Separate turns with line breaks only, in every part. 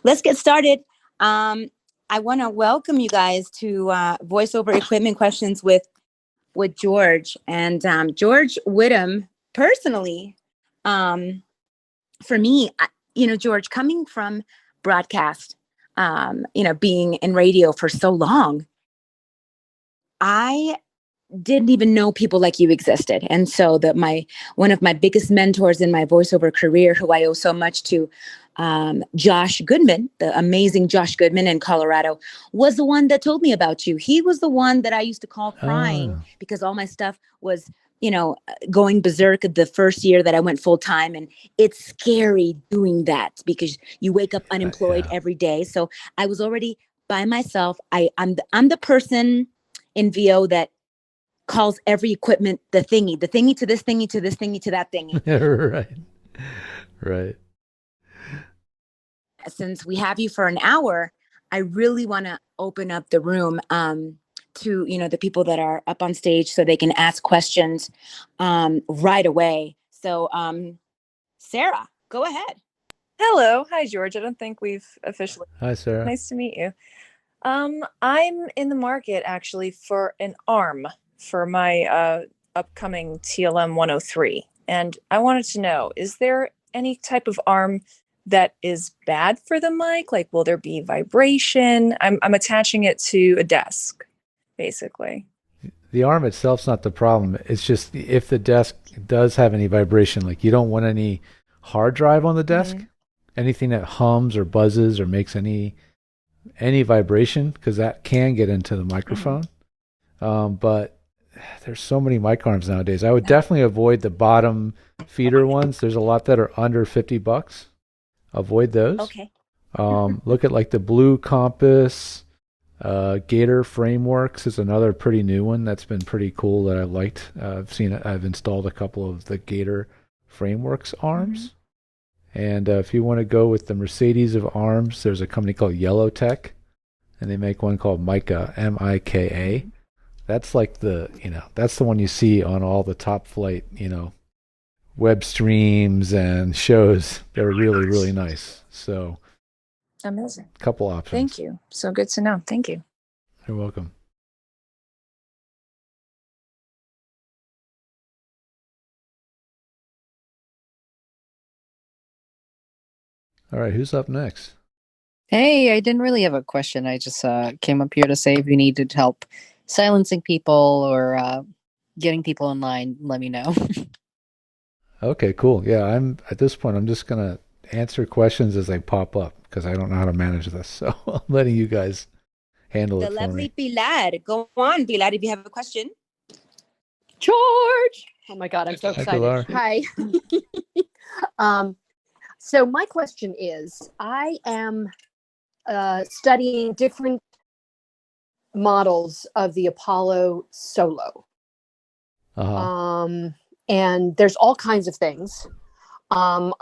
let's get started. I want to welcome you guys to Voiceover Equipment Questions with George. And George Whittam, personally, for me, George, coming from broadcast, being in radio for so long, I didn't even know people like you existed. And so one of my biggest mentors in my voiceover career, who I owe so much to, Josh Goodman, the amazing Josh Goodman in Colorado, was the one that told me about you. He was the one that I used to call crying because all my stuff was, going berserk the first year that I went full time. And it's scary doing that because you wake up unemployed every day. So I was already by myself. I'm the person in VO that calls every equipment the thingy to this thingy to this thingy to that thingy.
Right.
Since we have you for an hour, I really want to open up the room to the people that are up on stage so they can ask questions right away. So Sarah, go ahead.
Hello. Hi, George. I don't think we've officially.
Hi, Sarah.
Nice to meet you. I'm in the market actually for an arm for my upcoming TLM 103. And I wanted to know, is there any type of arm that is bad for the mic? Like, will there be vibration? I'm attaching it to a desk, basically.
The arm itself's not the problem. It's just if the desk does have any vibration, like you don't want any hard drive on the desk, anything that hums or buzzes or makes any vibration, because that can get into the microphone. But there's so many mic arms nowadays. I would definitely avoid the bottom feeder ones. There's a lot that are under $50. Avoid those.
Okay.
Look at like the Blue Compass, Gator Frameworks is another pretty new one that's been pretty cool that I've liked. I've installed a couple of the Gator Frameworks arms. And if you want to go with the Mercedes of arms, there's a company called Yellow Tech, and they make one called Mika, Mika. That's like that's the one you see on all the top flight, web streams and shows. They're really, really nice. So
amazing.
Couple options.
Thank you. So good to know. Thank you.
You're welcome. All right, who's up next?
Hey, I didn't really have a question. I just came up here to say if you needed help silencing people or getting people in line, let me know.
Okay, cool. Yeah, at this point, I'm just going to answer questions as they pop up because I don't know how to manage this. So I'm letting you guys handle it for me.
The lovely Pilar. Go on, Pilar, if you have a question.
George! Oh my God, I'm so excited. Hi. So my question is, I am studying different models of the Apollo Solo. And there's all kinds of things. Because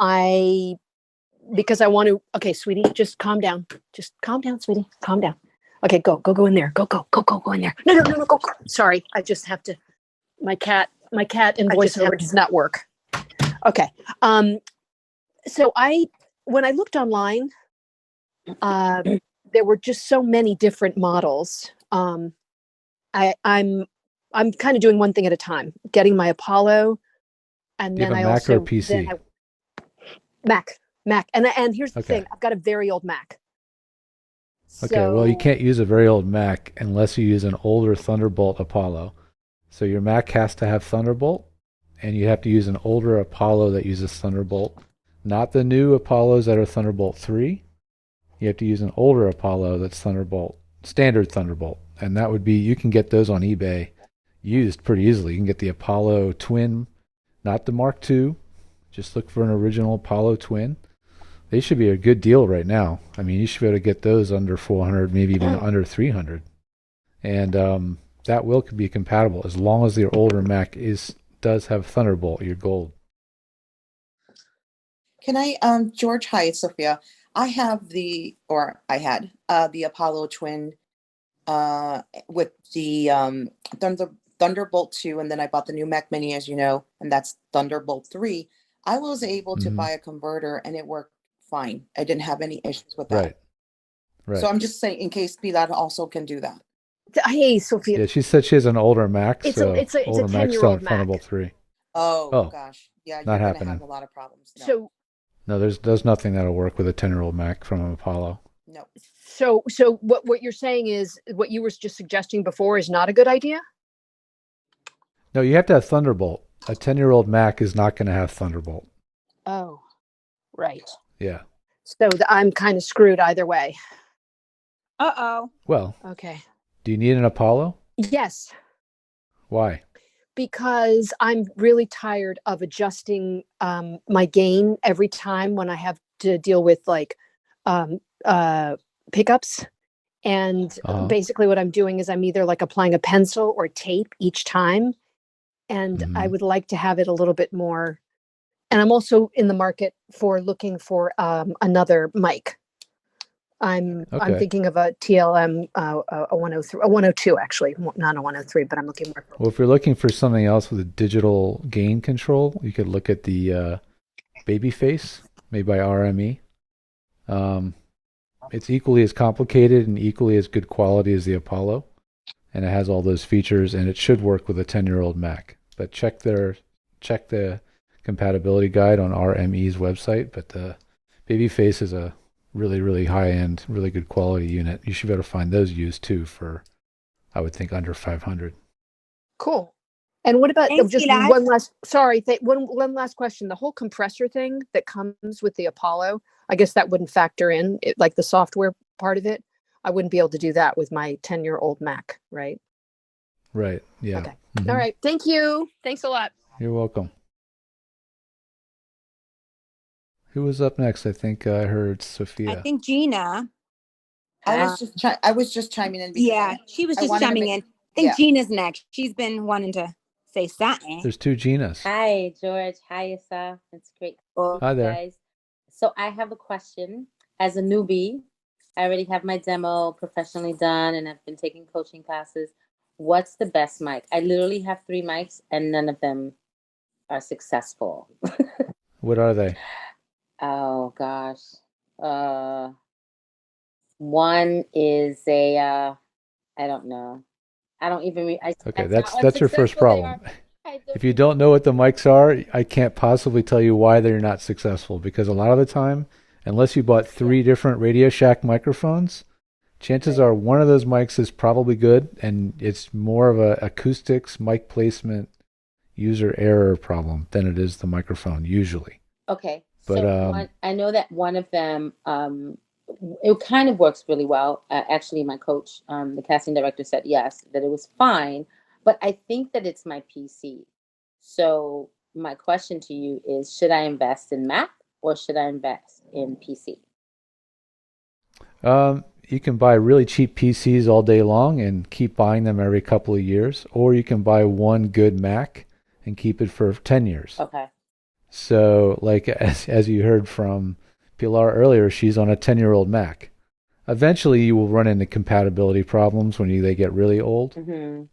I want to, okay, sweetie, just calm down. Just calm down, sweetie. Calm down. Okay, go in there. Go in there. No, go. Sorry, I just have to, my cat in voiceover does not work. Okay. So when I looked online, there were just so many different models. I'm kind of doing one thing at a time, getting my Apollo, and then I
Mac
also
or PC?
Mac. And here's the thing, I've got a very old Mac.
Okay, well, you can't use a very old Mac unless you use an older Thunderbolt Apollo. So your Mac has to have Thunderbolt, and you have to use an older Apollo that uses Thunderbolt. Not the new Apollos that are Thunderbolt 3. You have to use an older Apollo that's standard Thunderbolt. And that would be, you can get those on eBay used pretty easily. You can get the Apollo Twin, not the Mark II. Just look for an original Apollo Twin. They should be a good deal right now. I mean, you should be able to get those under 400, maybe even under 300. And that will be compatible as long as your older Mac does have Thunderbolt. You're gold.
Can I, George? Hi, it's Sophia. I had the Apollo Twin with the Thunderbolt 2, and then I bought the new Mac Mini, as you know, and that's Thunderbolt 3. I was able to buy a converter, and it worked fine. I didn't have any issues with that.
Right. Right.
So I'm just saying, in case Pilar also can do that.
Hey, Sophia.
Yeah, she said she has an older Mac,
It's
so
a
older Macs
10-year-old
don't
Mac.
Thunderbolt 3.
Oh gosh, yeah,
not
you're gonna
happening.
have a lot of problems. No.
So
No, there's nothing that'll work with a 10-year-old Mac from an Apollo.
No.
So what you're saying is what you were just suggesting before is not a good idea?
No, you have to have Thunderbolt. A 10-year-old Mac is not going to have Thunderbolt.
Oh, right.
Yeah.
So I'm kind of screwed either way.
Uh-oh.
Well,
Okay.
do you need an Apollo?
Yes,
Why?
because I'm really tired of adjusting my gain every time when I have to deal with like pickups. And basically what I'm doing is I'm either like applying a pencil or tape each time. And I would like to have it a little bit more. And I'm also in the market for looking for another mic. I'm thinking of a TLM, a 103, a 102 actually, not a 103, but I'm looking more for.
Well, if you're looking for something else with a digital gain control, you could look at the Babyface, made by RME. It's equally as complicated and equally as good quality as the Apollo, and it has all those features, and it should work with a 10-year-old Mac. But check the compatibility guide on RME's website. But the Babyface is a really, really high-end, really good quality unit. You should be able to find those used too for, I would think, under $500.
Cool. And what about
Thanks,
just
Eli.
one last question? The whole compressor thing that comes with the Apollo, I guess that wouldn't factor in like the software part of it. I wouldn't be able to do that with my 10-year-old Mac, right?
Right. Yeah.
Okay. All right. Thank you. Thanks a lot.
You're welcome. Who was up next? I think I heard Sophia.
I think Gina.
I was just chiming in.
Yeah, she was just chiming in. I think Gina's next. She's been wanting to say something.
There's two Ginas.
Hi, George. Hi, Issa. It's great.
Hi there.
Guys. So I have a question. As a newbie, I already have my demo professionally done, and I've been taking coaching classes. What's the best mic? I literally have 3 mics, and none of them are successful.
What are they?
Oh, gosh. One is a, I don't know. I don't even...
Okay, that's your first problem. If you don't know what the mics are, I can't possibly tell you why they're not successful, because a lot of the time, unless you bought 3 different Radio Shack microphones, chances are one of those mics is probably good, and it's more of a acoustics, mic placement, user error problem than it is the microphone, usually.
Okay.
But
so I know that one of them, it kind of works really well. Actually, my coach, the casting director, said yes, that it was fine. But I think that it's my PC. So my question to you is, should I invest in Mac or should I invest in PC?
You can buy really cheap PCs all day long and keep buying them every couple of years, or you can buy one good Mac and keep it for 10 years.
Okay.
So, like as you heard from Pilar earlier, she's on a 10-year-old Mac. Eventually, you will run into compatibility problems when they get really old,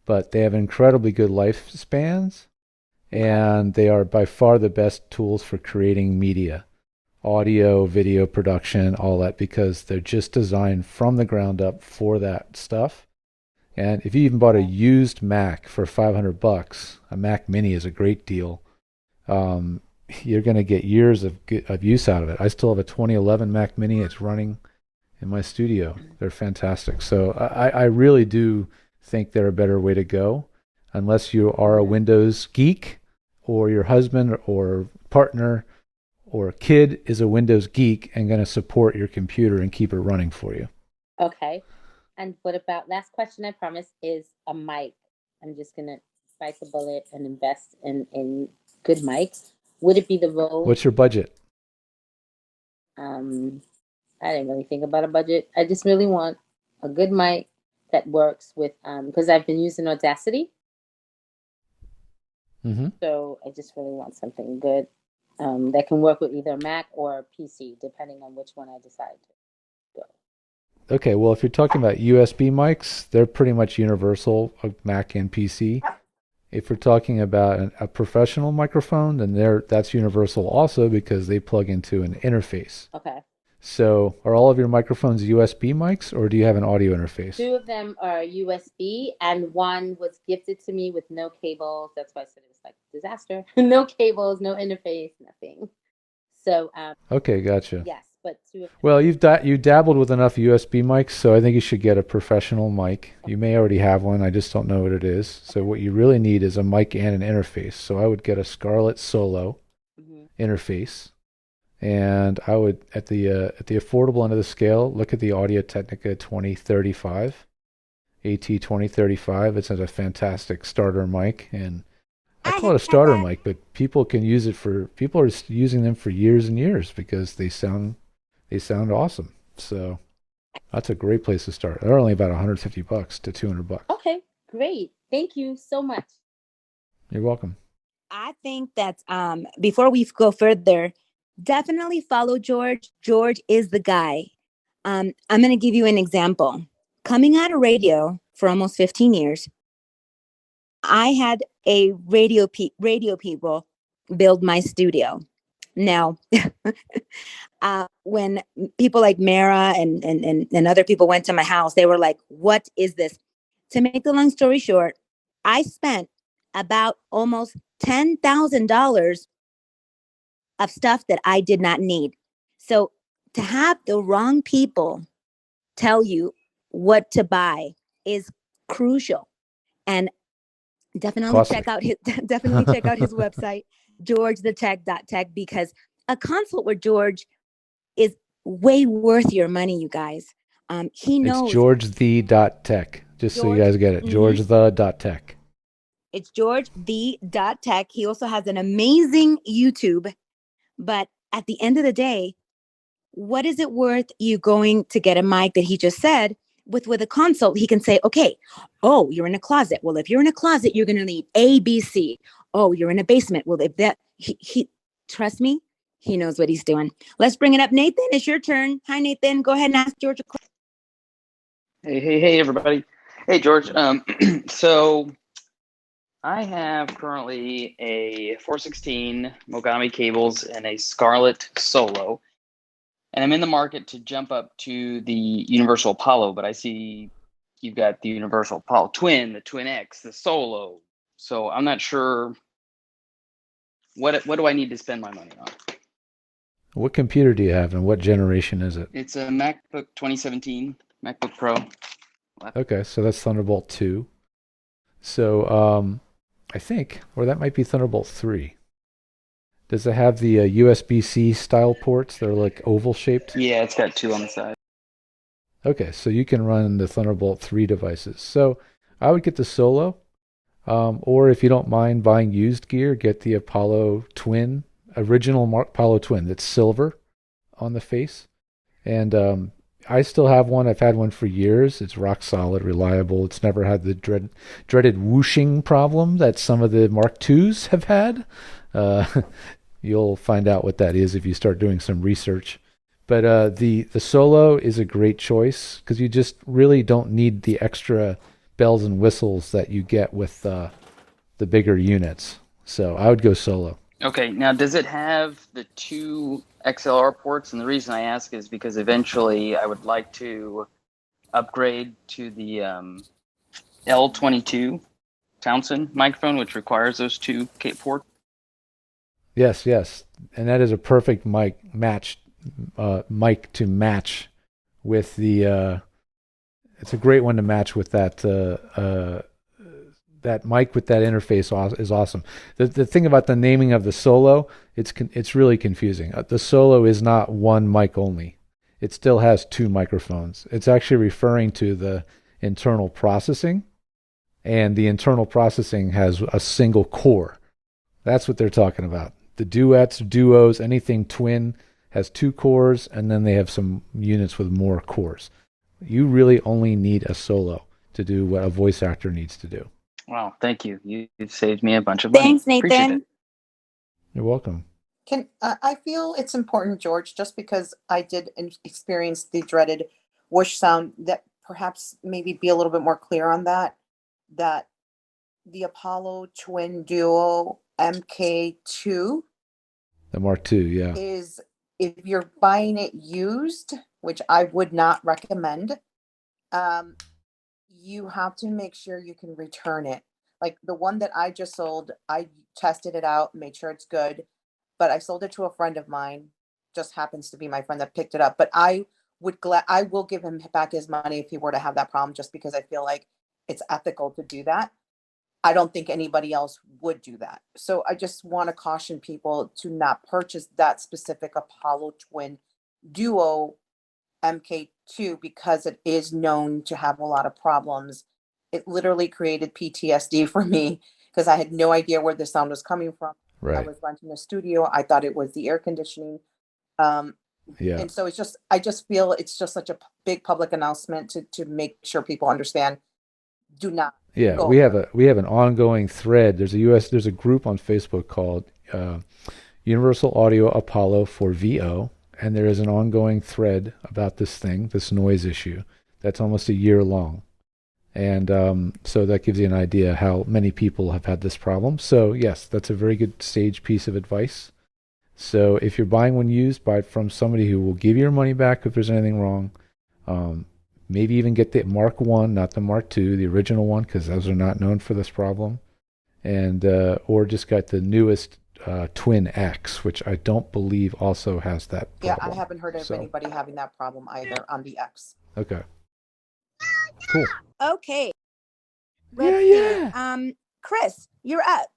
but they have incredibly good lifespans, and they are by far the best tools for creating media, audio, video production, all that, because they're just designed from the ground up for that stuff. And if you even bought a used Mac for $500, a Mac Mini is a great deal. You're going to get years of use out of it. I still have a 2011 Mac Mini. It's running in my studio. They're fantastic. So I really do think they're a better way to go, unless you are a Windows geek, or your husband or partner or kid is a Windows geek and going to support your computer and keep it running for you.
Okay. And what about, last question I promise, is a mic. I'm just going to bite the bullet and invest in good mics. Would it be the Rode?
What's your budget?
I didn't really think about a budget. I just really want a good mic that works with, because I've been using Audacity. So I just really want something good that can work with either Mac or PC, depending on which one I decide to go.
Okay, well, if you're talking about USB mics, they're pretty much universal, Mac and PC. If we're talking about a professional microphone, then that's universal also because they plug into an interface.
Okay.
So are all of your microphones USB mics, or do you have an audio interface?
2 of them are USB, and one was gifted to me with no cables. That's why I said it was like disaster. No cables, no interface, nothing. So
okay, gotcha.
yes, but 2 of them.
Well, you dabbled with enough USB mics, so I think you should get a professional mic. You may already have one. I just don't know what it is. So what you really need is a mic and an interface. So I would get a Scarlett Solo interface. And I would, at the affordable end of the scale, look at the Audio-Technica 2035, AT2035. It's a fantastic starter mic, and I call it a starter mic, but people are using them for years and years because they sound awesome. So that's a great place to start. They're only about $150 to $200.
Okay, great. Thank you so much.
You're welcome.
I think that before we go further, definitely follow George. George is the guy. I'm going to give you an example. Coming out of radio for almost 15 years, I had a radio people build my studio. Now, when people like Mara and other people went to my house, they were like, what is this? To make a long story short, I spent about almost $10,000 of stuff that I did not need. So to have the wrong people tell you what to buy is crucial. And definitely check out his website, georgethetech.tech, because a consult with George is way worth your money, you guys. He knows.
It's georgethe.tech, just so you guys get it. georgethe.tech.
It's georgethe.tech. He also has an amazing YouTube. But at the end of the day, what is it worth you going to get a mic that he just said with a consult? He can say, okay, oh, you're in a closet. Well, if you're in a closet, you're going to need A, B, C. Oh, you're in a basement. Well, if that, he trust me, he knows what he's doing. Let's bring it up. Nathan, it's your turn. Hi, Nathan. Go ahead and ask George a question.
Hey, everybody. Hey, George. So I have currently a 416 Mogami cables and a Scarlett Solo, and I'm in the market to jump up to the Universal Apollo, but I see you've got the Universal Apollo Twin, the Twin X, the Solo. So I'm not sure what do I need to spend my money on.
What computer do you have, and what generation is it?
It's a MacBook 2017, MacBook Pro.
Okay, so that's Thunderbolt 2. So I think, or that might be Thunderbolt 3. Does it have the USB-C style ports? They're like oval shaped?
Yeah, it's got 2 on the side.
Okay, so you can run the Thunderbolt 3 devices. So I would get the Solo, or if you don't mind buying used gear, get the Apollo Twin, original Apollo Twin that's silver on the face. And I still have one. I've had one for years. It's rock solid, reliable. It's never had the dreaded whooshing problem that some of the Mark IIs have had. You'll find out what that is if you start doing some research. But the Solo is a great choice because you just really don't need the extra bells and whistles that you get with the bigger units. So I would go Solo.
Okay, now does it have the 2 XLR ports? And the reason I ask is because eventually I would like to upgrade to the L22 Townsend microphone, which requires those 2 ports.
Yes, and that is a perfect mic to match with the. It's a great one to match with that that mic with that interface is awesome. The thing about the naming of the Solo, it's really confusing. The Solo is not one mic only. It still has 2 microphones. It's actually referring to the internal processing, and the internal processing has a single core. That's what they're talking about. The duets, duos, anything twin has 2 cores, and then they have some units with more cores. You really only need a Solo to do what a voice actor needs to do.
Wow, thank you. You've saved me a bunch of money.
Thanks, Nathan.
You're welcome.
I feel it's important, George, just because I did experience the dreaded whoosh sound, that perhaps maybe be a little bit more clear on that the Apollo Twin Duo MK2
The Mark II, yeah.
is, if you're buying it used, which I would not recommend, you have to make sure you can return it. Like the one that I just sold, I tested it out, made sure it's good, but I sold it to a friend of mine. Just happens to be my friend that picked it up. But I will give him back his money if he were to have that problem, just because I feel like it's ethical to do that. I don't think anybody else would do that. So I just want to caution people to not purchase that specific Apollo Twin Duo MK2 because it is known to have a lot of problems. It literally created PTSD for me because I had no idea where the sound was coming from.
Right.
I was renting a studio. I thought it was the air conditioning. And so I just feel it's just such a big public announcement to make sure people understand. Do not.
Yeah, we have an ongoing thread. There's a group on Facebook called Universal Audio Apollo for VO, and there is an ongoing thread about this noise issue that's almost a year long. And so that gives you an idea how many people have had this problem. So yes, that's a very good sage piece of advice. So if you're buying one used, buy it from somebody who will give you your money back if there's anything wrong. Maybe even get the Mark I, not the Mark II, the original one, because those are not known for this problem. And or just got the newest Twin X, which I don't believe also has that problem.
Yeah, I haven't heard of anybody having that problem either on the X.
Okay. Cool.
Okay.
Yeah.
Chris, you're up.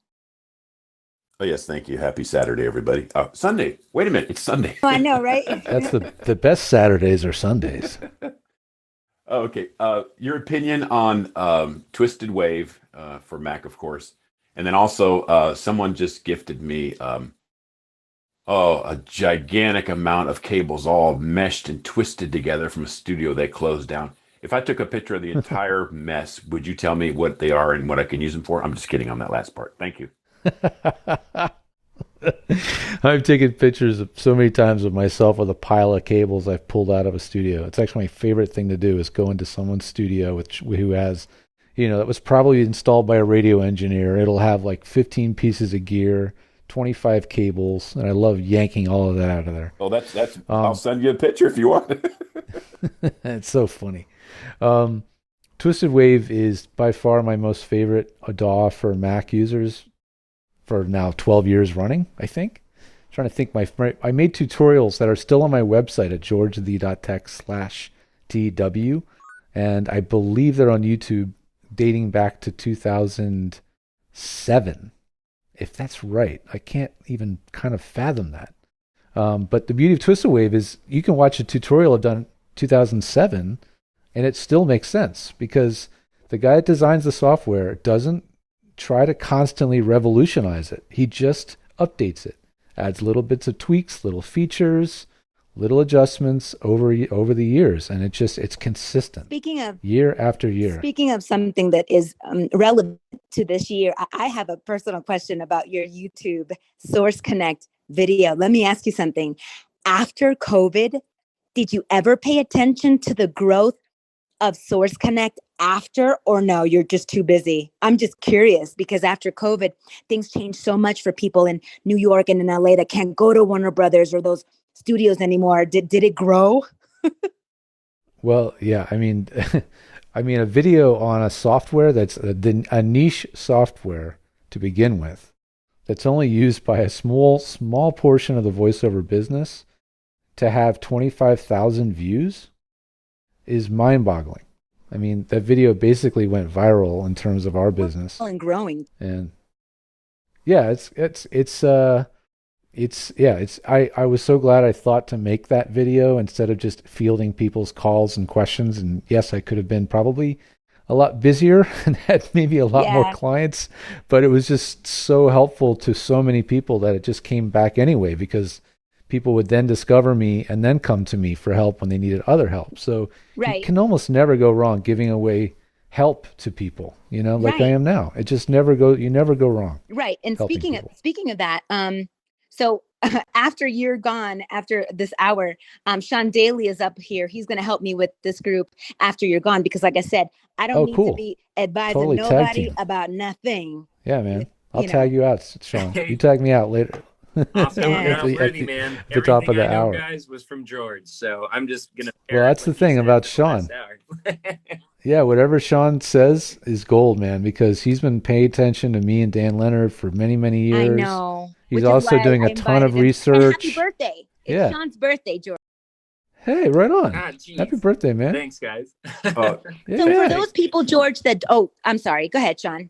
Oh, yes, thank you. Happy Saturday, everybody. Sunday. Wait a minute. It's Sunday.
Oh, I know, right?
That's the best Saturdays are Sundays.
Okay. Your opinion on Twisted Wave for Mac, of course. And then also someone just gifted me a gigantic amount of cables all meshed and twisted together from a studio they closed down. If I took a picture of the entire mess, would you tell me what they are and what I can use them for? I'm just kidding on that last part. Thank you.
I've taken pictures so many times of myself with a pile of cables I've pulled out of a studio. It's actually my favorite thing to do is go into someone's studio who has, that was probably installed by a radio engineer. It'll have like 15 pieces of gear, 25 cables, and I love yanking all of that out of there.
Well, that's I'll send you a picture if you want.
It's so funny. Twisted Wave is by far my most favorite DAW for Mac users for now 12 years running, I think. I'm trying to think. I made tutorials that are still on my website at georgethe.tech/TW, and I believe they're on YouTube dating back to 2007. If that's right, I can't even kind of fathom that. But the beauty of Twisted Wave is you can watch a tutorial I've done in 2007 and it still makes sense because the guy that designs the software doesn't try to constantly revolutionize it. He just updates it, adds little bits of tweaks, little features, little adjustments over the years, and it's consistent.
Speaking of
year after year.
Speaking of something that is relevant to this year, I have a personal question about your YouTube Source Connect video. Let me ask you something. After COVID, did you ever pay attention to the growth of Source Connect after, or no, you're just too busy? I'm just curious because after COVID, things changed so much for people in New York and in LA that can't go to Warner Brothers or those studios anymore. Did it grow?
Well, yeah. I mean, a video on a software that's a niche software to begin with, that's only used by a small portion of the voiceover business, to have 25,000 views is mind-boggling. I mean, that video basically went viral in terms of our business.
And growing.
And yeah, I was so glad I thought to make that video instead of just fielding people's calls and questions. And yes, I could have been probably a lot busier and had maybe a lot more clients, but it was just so helpful to so many people that it just came back anyway, because people would then discover me and then come to me for help when they needed other help. So you can almost never go wrong giving away help to people, like I am now. It just you never go wrong.
Right. And speaking of that, So after you're gone, after this hour, Sean Daly is up here. He's going to help me with this group after you're gone, because like I said, I don't need to be advising
Totally tag
nobody
team.
about nothing.
Yeah, man. I'll tag you out, Sean. You tag me out later.
Awesome.
Yeah.
You're not worthy, man.
At the top of the
Everything I know,
hour.
guys, was from George, so I'm just gonna.
Well, that's the thing about Sean. Yeah, whatever Sean says is gold, man, because he's been paying attention to me and Dan Leonard for many, many years.
I know.
He's also doing a ton of research.
And happy birthday. It's Sean's birthday, George.
Hey, right on. Happy birthday, man.
Thanks, guys.
Yeah,
So for those people, George, that, I'm sorry. Go ahead, Sean.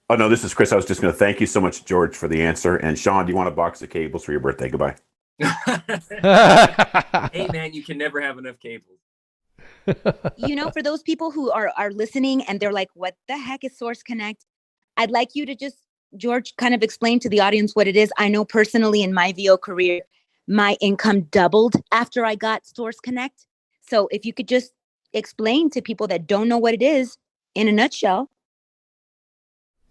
Oh, no, this is Chris. I was just going to thank you so much, George, for the answer. And Sean, do you want a box of cables for your birthday? Goodbye.
Hey, man, you can never have enough cables.
For those people who are listening and they're like, what the heck is Source Connect? I'd like you to just, George, kind of explain to the audience what it is. I know personally in my VO career, my income doubled after I got Source Connect. So if you could just explain to people that don't know what it is in a nutshell.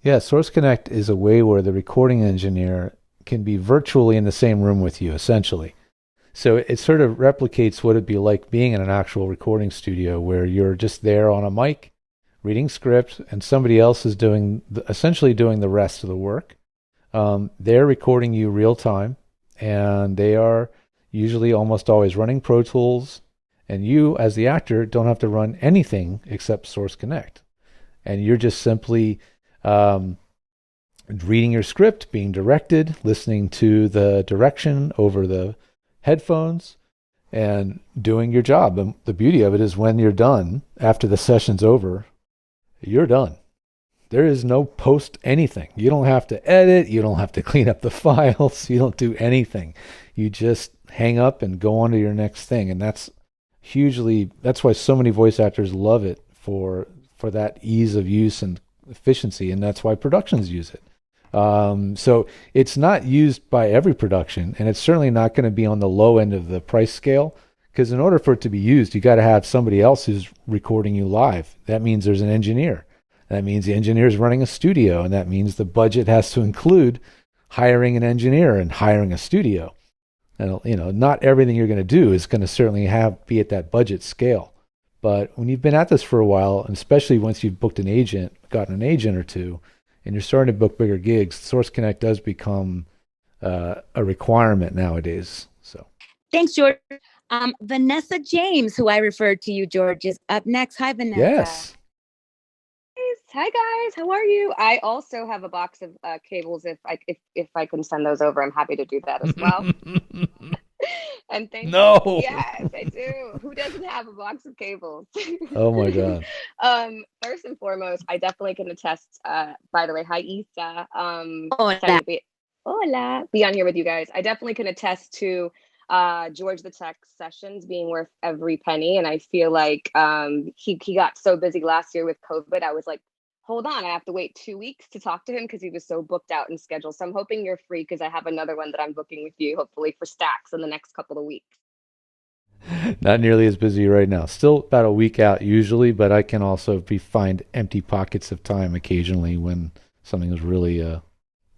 Yeah, Source Connect is a way where the recording engineer can be virtually in the same room with you, essentially. So it sort of replicates what it'd be like being in an actual recording studio where you're just there on a mic, reading script, and somebody else is essentially doing the rest of the work. They're recording you real time, and they are usually almost always running Pro Tools, and you, as the actor, don't have to run anything except Source Connect. And you're just simply reading your script, being directed, listening to the direction over the headphones, and doing your job. And the beauty of it is when you're done, after the session's over, you're done. There is no post anything. You don't have to edit. You don't have to clean up the files. You don't do anything. You just hang up and go on to your next thing. And that's why so many voice actors love it for that ease of use and efficiency. And that's why productions use it. So it's not used by every production, and it's certainly not going to be on the low end of the price scale, because in order for it to be used, you got to have somebody else who's recording you live. That means there's an engineer. That means the engineer is running a studio, and that means the budget has to include hiring an engineer and hiring a studio. And not everything you're going to do is going to certainly be at that budget scale. But when you've been at this for a while, and especially once you've booked an agent, gotten an agent or two, and you're starting to book bigger gigs, Source Connect does become a requirement nowadays. So,
thanks, George. Vanessa James, who I referred to you, George, is up next. Hi, Vanessa.
Yes.
Hi guys, how are you? I also have a box of cables. If I can send those over, I'm happy to do that as well. And thank you. Yes, I do. Who doesn't have a box of cables?
Oh my God.
First and foremost, I definitely can attest. By the way, hi Issa. Hola. Be on here with you guys. I definitely can attest to George the Tech sessions being worth every penny, and I feel like he got so busy last year with COVID. I was like, hold on, I have to wait 2 weeks to talk to him because he was so booked out and scheduled. So I'm hoping you're free, because I have another one that I'm booking with you, hopefully for stacks in the next couple of weeks.
Not nearly as busy right now. Still about a week out usually, but I can also find empty pockets of time occasionally when something is really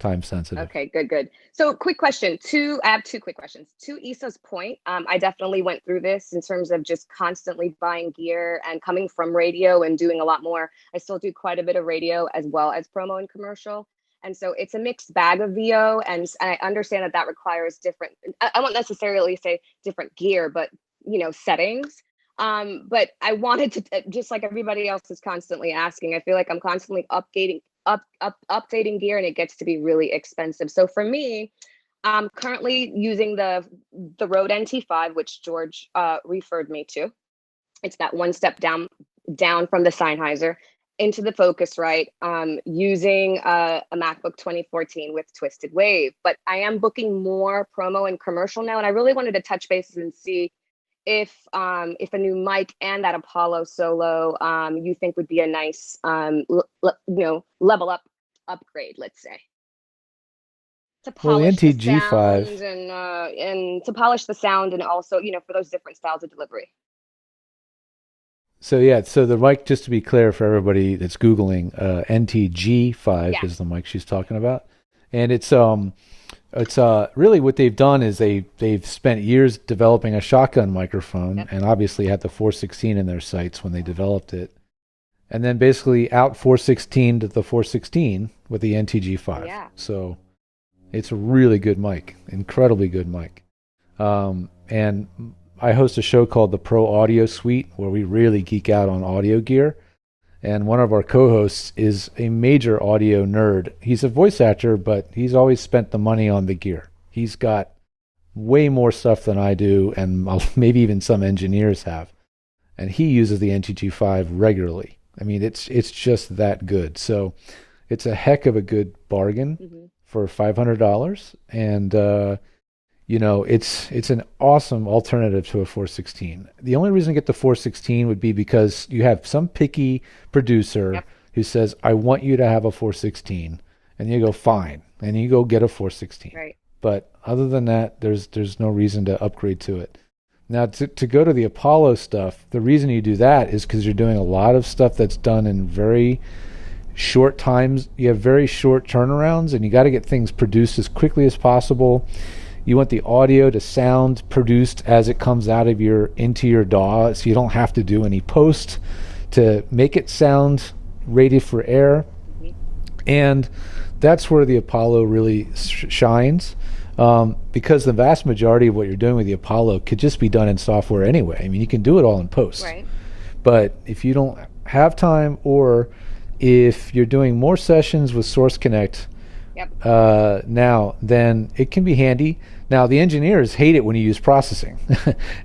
time sensitive.
Okay, good. So quick question. I have two quick questions. To Issa's point, I definitely went through this in terms of just constantly buying gear and coming from radio and doing a lot more. I still do quite a bit of radio as well as promo and commercial. And so it's a mixed bag of VO, and I understand that requires different, I won't necessarily say different gear, but settings. But I wanted to, just like everybody else is constantly asking, I feel like I'm constantly updating gear, and it gets to be really expensive. So for me, I'm currently using the Rode NT5, which George referred me to. It's that one step down from the Sennheiser into the Focusrite, using a MacBook 2014 with Twisted Wave. But I am booking more promo and commercial now, and I really wanted to touch bases and see if a new mic and that Apollo Solo you think would be a nice level up upgrade, let's say, to polish the sound and to polish the sound, and also for those different styles of delivery.
So the mic, just to be clear for everybody that's Googling, NTG5 is the mic she's talking about, and it's It's really what they've done is they've spent years developing a shotgun microphone, and obviously had the 416 in their sights when they developed it, and then basically out 416 to the 416 with the NTG5.
Yeah.
So it's a really good mic, incredibly good mic. And I host a show called the Pro Audio Suite where we really geek out on audio gear. And one of our co-hosts is a major audio nerd. He's a voice actor, but he's always spent the money on the gear. He's got way more stuff than I do, and maybe even some engineers have. And he uses the NTG5 regularly. I mean, it's just that good. So it's a heck of a good bargain for $500. And it's an awesome alternative to a 416. The only reason to get the 416 would be because you have some picky producer who says, I want you to have a 416. And you go, fine. And you go get a 416.
Right.
But other than that, there's no reason to upgrade to it. Now, to go to the Apollo stuff, the reason you do that is because you're doing a lot of stuff that's done in very short times. You have very short turnarounds, and you got to get things produced as quickly as possible. You want the audio to sound produced as it comes out of into your DAW, so you don't have to do any post to make it sound ready for air. And that's where the Apollo really shines, because the vast majority of what you're doing with the Apollo could just be done in software anyway. I mean, you can do it all in post.
Right.
But if you don't have time, or if you're doing more sessions with Source Connect, now, then it can be handy. Now, the engineers hate it when you use processing.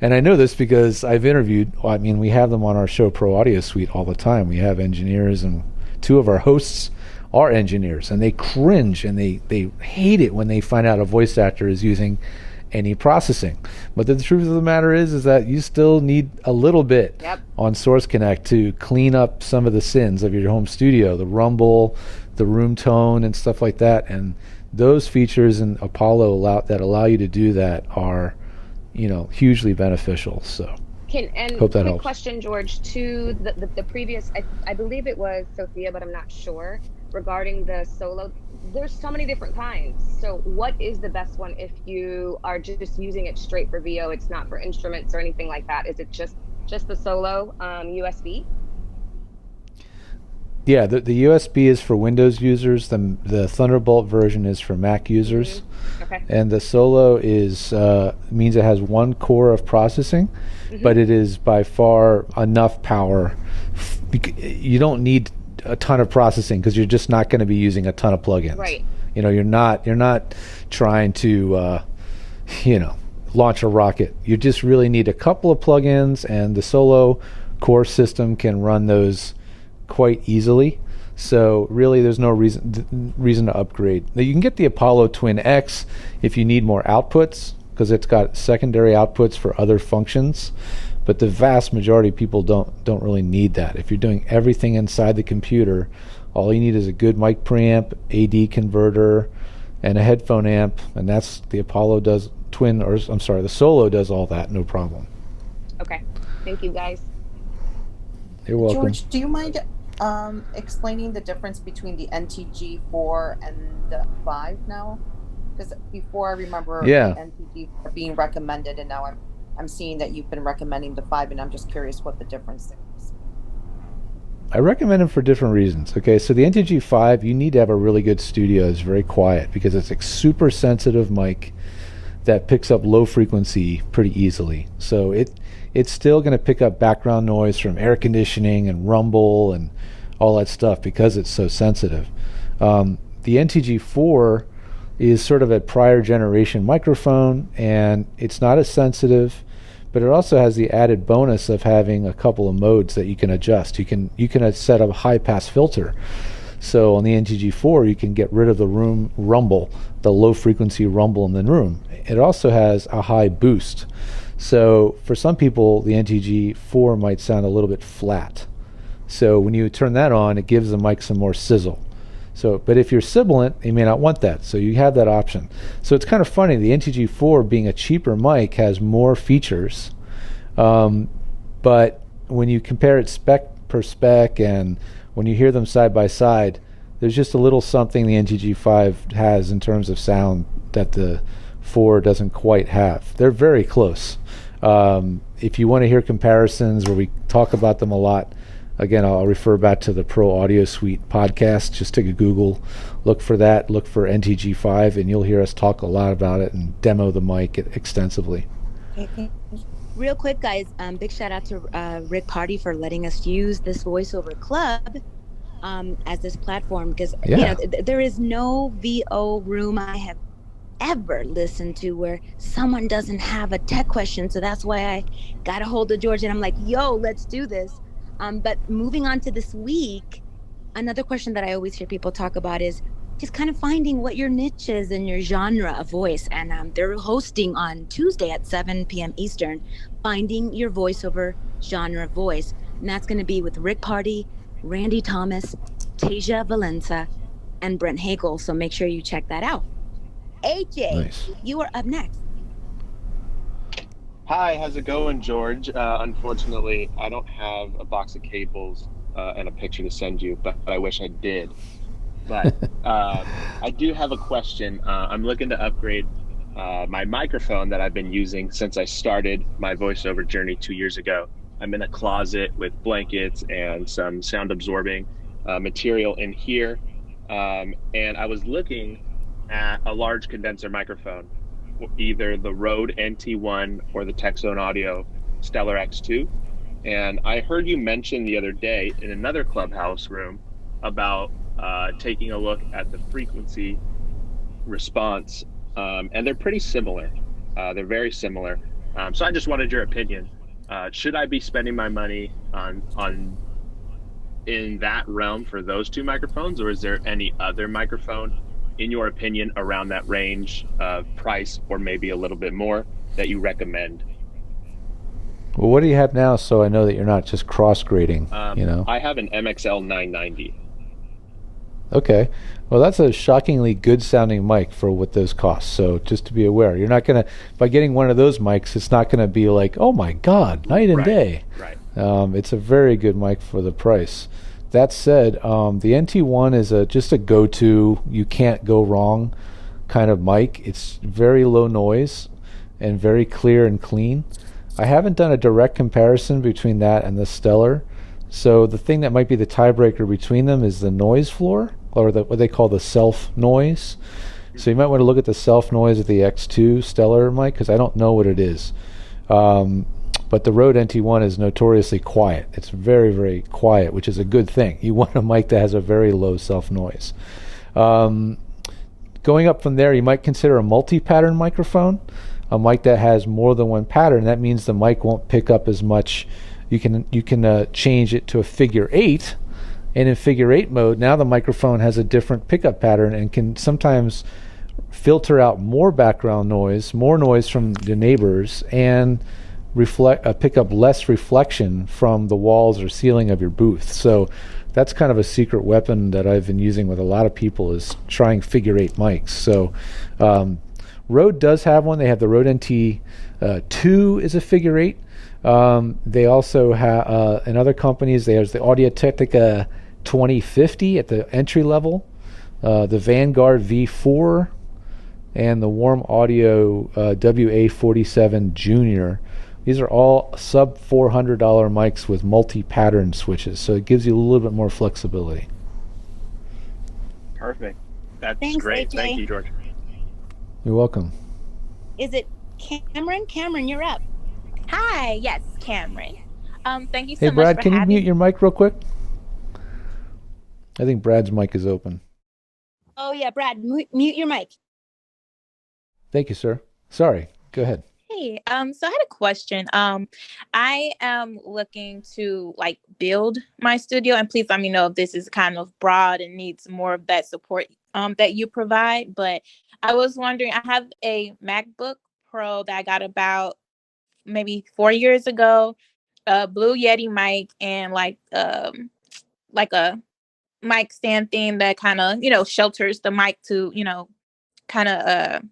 And I know this because I've interviewed, we have them on our show Pro Audio Suite all the time. We have engineers, and two of our hosts are engineers, and they cringe and they hate it when they find out a voice actor is using any processing. But the truth of the matter is that you still need a little bit on Source Connect to clean up some of the sins of your home studio, the rumble, the room tone, and stuff like that. And those features in Apollo allow you to do that are, hugely beneficial. So hope that helps.
Question, George, to the previous, I believe it was Sophia, but I'm not sure, regarding the solo. There's so many different kinds. So what is the best one if you are just using it straight for VO? It's not for instruments or anything like that. Is it just the solo USB?
Yeah, the USB is for Windows users. The Thunderbolt version is for Mac users.
Okay.
And the Solo means it has one core of processing, but it is by far enough power. You don't need a ton of processing because you're just not going to be using a ton of plugins.
Right.
You're not trying to launch a rocket. You just really need a couple of plugins, and the Solo core system can run those quite easily. So really there's no reason to upgrade. Now, you can get the Apollo Twin X if you need more outputs, because it's got secondary outputs for other functions, but the vast majority of people don't really need that. If you're doing everything inside the computer, all you need is a good mic preamp, AD converter, and a headphone amp, and that's the Apollo does the Solo does all that, no problem.
Okay. Thank you, guys.
You're welcome.
George, do you mind explaining the difference between the NTG4 and the 5 now? Because before I remember the NTG being recommended, and now I'm seeing that you've been recommending the 5, and I'm just curious what the difference there is.
I recommend them for different reasons. Okay, so the NTG5, you need to have a really good studio. It's very quiet because it's a super sensitive mic that picks up low frequency pretty easily. So it's still going to pick up background noise from air conditioning and rumble and all that stuff because it's so sensitive. The NTG4 is sort of a prior generation microphone, and it's not as sensitive, but it also has the added bonus of having a couple of modes that you can adjust. You can set up a high pass filter. So on the NTG4, you can get rid of the room rumble, the low frequency rumble in the room. It also has a high boost. So for some people, the NTG4 might sound a little bit flat. So when you turn that on, it gives the mic some more sizzle. But if you're sibilant, you may not want that. So you have that option. So it's kind of funny. The NTG4, being a cheaper mic, has more features. But when you compare it spec per spec, and when you hear them side by side, there's just a little something the NTG5 has in terms of sound that the 4 doesn't quite have. They're very close. If you want to hear comparisons where we talk about them a lot, again, I'll refer back to the Pro Audio Suite podcast. Just take a Google, look for that, look for NTG5, and you'll hear us talk a lot about it and demo the mic extensively.
Okay. Real quick, guys, big shout out to Rick Party for letting us use this Voiceover Club as this platform, because there is no VO room I have ever listened to where someone doesn't have a tech question. So that's why I got a hold of George and I'm like, yo, let's do this. But moving on to this week, another question that I always hear people talk about is just kind of finding what your niche is and your genre of voice. And they're hosting on Tuesday at 7 p.m. Eastern, Finding Your Voiceover Genre Voice. And that's going to be with Rick Party, Randy Thomas, Tasia Valenza, and Brent Hagel. So make sure you check that out. AJ,
nice.
You are up next.
Hi, how's it going, George? Unfortunately, I don't have a box of cables and a picture to send you, but I wish I did. But I do have a question. I'm looking to upgrade my microphone that I've been using since I started my voiceover journey 2 years ago. I'm in a closet with blankets and some sound absorbing material in here. And I was looking at a large condenser microphone, either the Rode NT1 or the Texone Audio Stellar X2. And I heard you mention the other day in another Clubhouse room about taking a look at the frequency response, and they're pretty similar. They're very similar. So I just wanted your opinion. Should I be spending my money on in that realm for those two microphones, or is there any other microphone, in your opinion, around that range of price or maybe a little bit more that you recommend?
Well, what do you have now, so I know that you're not just cross-grading,
I have an MXL 990.
Okay. Well, that's a shockingly good-sounding mic for what those cost. So just to be aware, you're not going to, by getting one of those mics, it's not going to be like, oh my God, night and day.
Right.
It's a very good mic for the price. That said, the NT1 is just a go-to, you can't go wrong kind of mic. It's very low noise and very clear and clean. I haven't done a direct comparison between that and the Stellar. So the thing that might be the tiebreaker between them is the noise floor, or what they call the self noise. So you might want to look at the self noise of the X2 Stellar mic, because I don't know what it is. But the Rode NT1 is notoriously quiet. It's very, very quiet, which is a good thing. You want a mic that has a very low self noise. Going up from there, you might consider a multi-pattern microphone, a mic that has more than one pattern. That means the mic won't pick up as much. You can change it to a figure 8, and in figure 8 mode, now the microphone has a different pickup pattern and can sometimes filter out more background noise, more noise from the neighbors, and pick up less reflection from the walls or ceiling of your booth. So that's kind of a secret weapon that I've been using with a lot of people, is trying figure 8 mics. So Rode does have one. They have the Rode NT2 is a figure 8. They also have, in other companies, there's the Audio-Technica 2050 at the entry level, the Vanguard V4, and the Warm Audio WA47 Junior. These are all sub $400 mics with multi-pattern switches, so it gives you a little bit more flexibility.
Perfect. That's
Thanks,
great.
AJ.
Thank you, George.
You're welcome.
Is it Cameron? Cameron, you're up.
Hi, yes, Cameron. Thank you so
Hey,
much
Brad,
for
can you
having
mute your mic real quick? I think Brad's mic is open.
Oh yeah, Brad, mute your mic.
Thank you, sir. Sorry. Go ahead.
Hey, so I had a question. I am looking to build my studio, and please let me know if this is kind of broad and needs more of that support that you provide. But I was wondering, I have a MacBook Pro that I got about maybe 4 years ago, a Blue Yeti mic, and a mic stand thing that kind of shelters the mic to kind of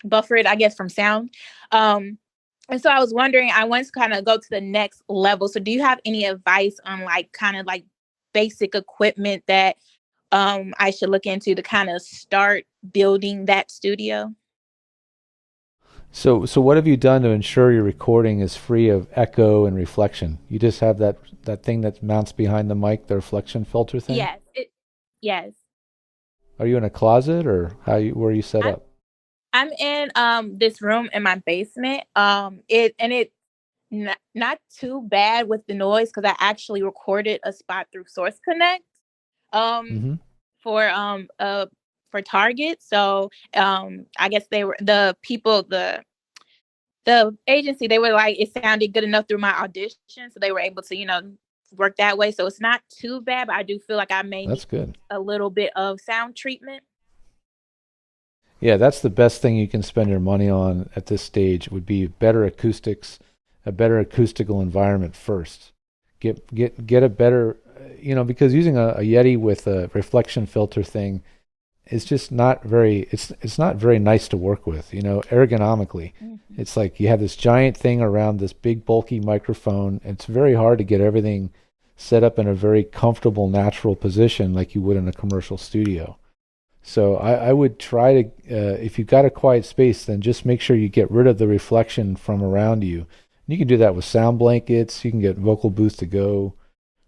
buffer it, I guess, from sound. And so I was wondering, I want to kind of go to the next level. So do you have any advice on basic equipment that I should look into to kind of start building that studio?
So what have you done to ensure your recording is free of echo and reflection? You just have that thing that mounts behind the mic, the reflection filter thing?
Yes, yes.
Are you in a closet, or where are you set up?
I'm in this room in my basement. It not too bad with the noise because I actually recorded a spot through Source Connect
Mm-hmm.
for Target. So I guess they were the people, the agency, they were like, it sounded good enough through my audition, so they were able to, work that way. So it's not too bad, but I do feel like I may
That's
need
good.
a little bit of sound treatment.
Yeah, that's the best thing you can spend your money on at this stage would be better acoustics, a better acoustical environment first. Get a better, because using a Yeti with a reflection filter thing is just not very, it's not very nice to work with, ergonomically.
Mm-hmm.
It's like you have this giant thing around this big bulky microphone. It's very hard to get everything set up in a very comfortable, natural position like you would in a commercial studio. So I would try to, if you've got a quiet space, then just make sure you get rid of the reflection from around you. And you can do that with sound blankets. You can get Vocal Booth to Go,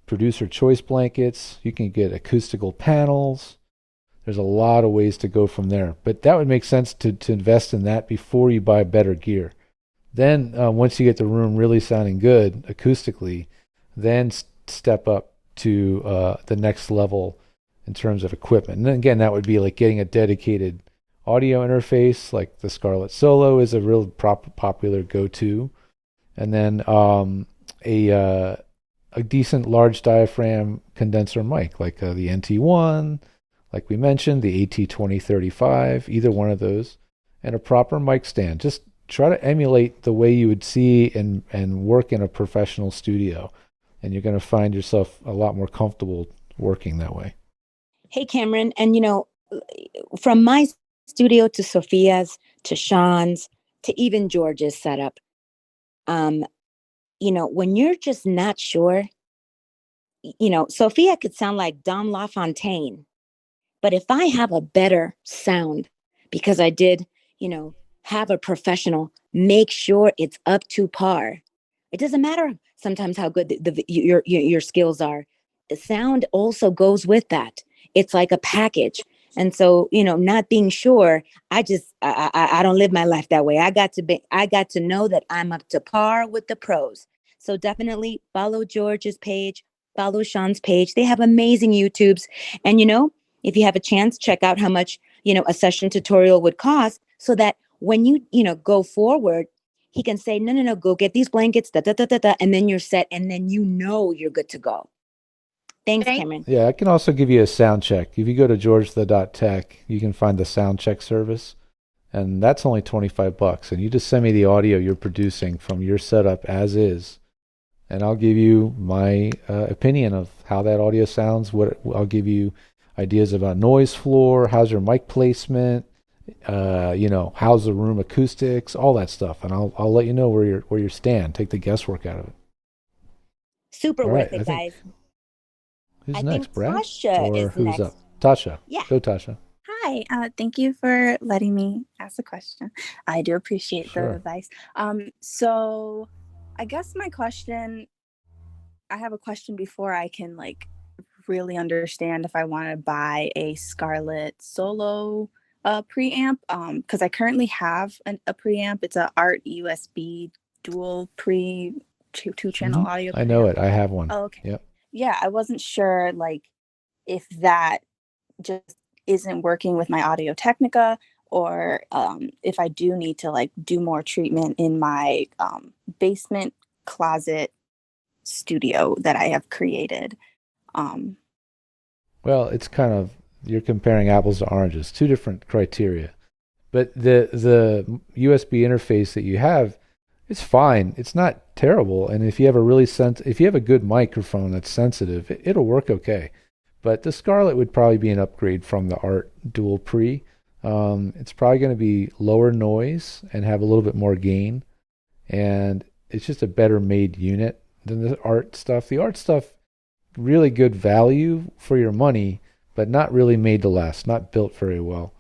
producer choice blankets. You can get acoustical panels. There's a lot of ways to go from there. But that would make sense to invest in that before you buy better gear. Then once you get the room really sounding good acoustically, then step up to the next level in terms of equipment. And then again, that would be like getting a dedicated audio interface, like the Scarlett Solo is a real popular go-to. And then a decent large diaphragm condenser mic, like the NT1, like we mentioned, the AT2035, either one of those, and a proper mic stand. Just try to emulate the way you would see and work in a professional studio. And you're going to find yourself a lot more comfortable working that way.
Hey, Cameron, and from my studio to Sophia's to Sean's to even George's setup, when you're just not sure, Sophia could sound like Dom LaFontaine, but if I have a better sound because I did, have a professional make sure it's up to par. It doesn't matter sometimes how good your skills are. The sound also goes with that. It's like a package. And so, not being sure, I don't live my life that way. I got to know that I'm up to par with the pros. So definitely follow George's page, follow Sean's page. They have amazing YouTubes. And, if you have a chance, check out how much, a session tutorial would cost so that when you, go forward, he can say, no, go get these blankets, and then you're set. And then, you're good to go. Thanks, Cameron.
Yeah, I can also give you a sound check. If you go to georgethe.tech, you can find the sound check service, and that's only $25. And you just send me the audio you're producing from your setup as is, and I'll give you my opinion of how that audio sounds. I'll give you ideas about noise floor, how's your mic placement, how's the room acoustics, all that stuff, and I'll let you know where you stand. Take the guesswork out of it.
Super worth it, guys.
Who's next, Brad?
Tasha
or
is
who's
next.
up? Tasha.
Yeah.
Go, Tasha.
Hi. Thank you for letting me ask a question. I do appreciate the advice. So I guess my question, I have a question before I can really understand if I want to buy a Scarlett Solo preamp, because I currently have a preamp. It's a Art USB dual two-channel audio preamp.
I know it. I have one.
Oh, okay.
Yep.
Yeah, I wasn't sure if that just isn't working with my Audio Technica, or if I do need to do more treatment in my basement closet studio that I have created.
Well, it's kind of, you're comparing apples to oranges, two different criteria. But the USB interface that you have, it's fine. It's not terrible. And if you have if you have a good microphone that's sensitive, it'll work okay. But the Scarlett would probably be an upgrade from the Art Dual Pre. It's probably going to be lower noise and have a little bit more gain. And it's just a better made unit than the Art stuff. The Art stuff, really good value for your money, but not really made to last, not built very well.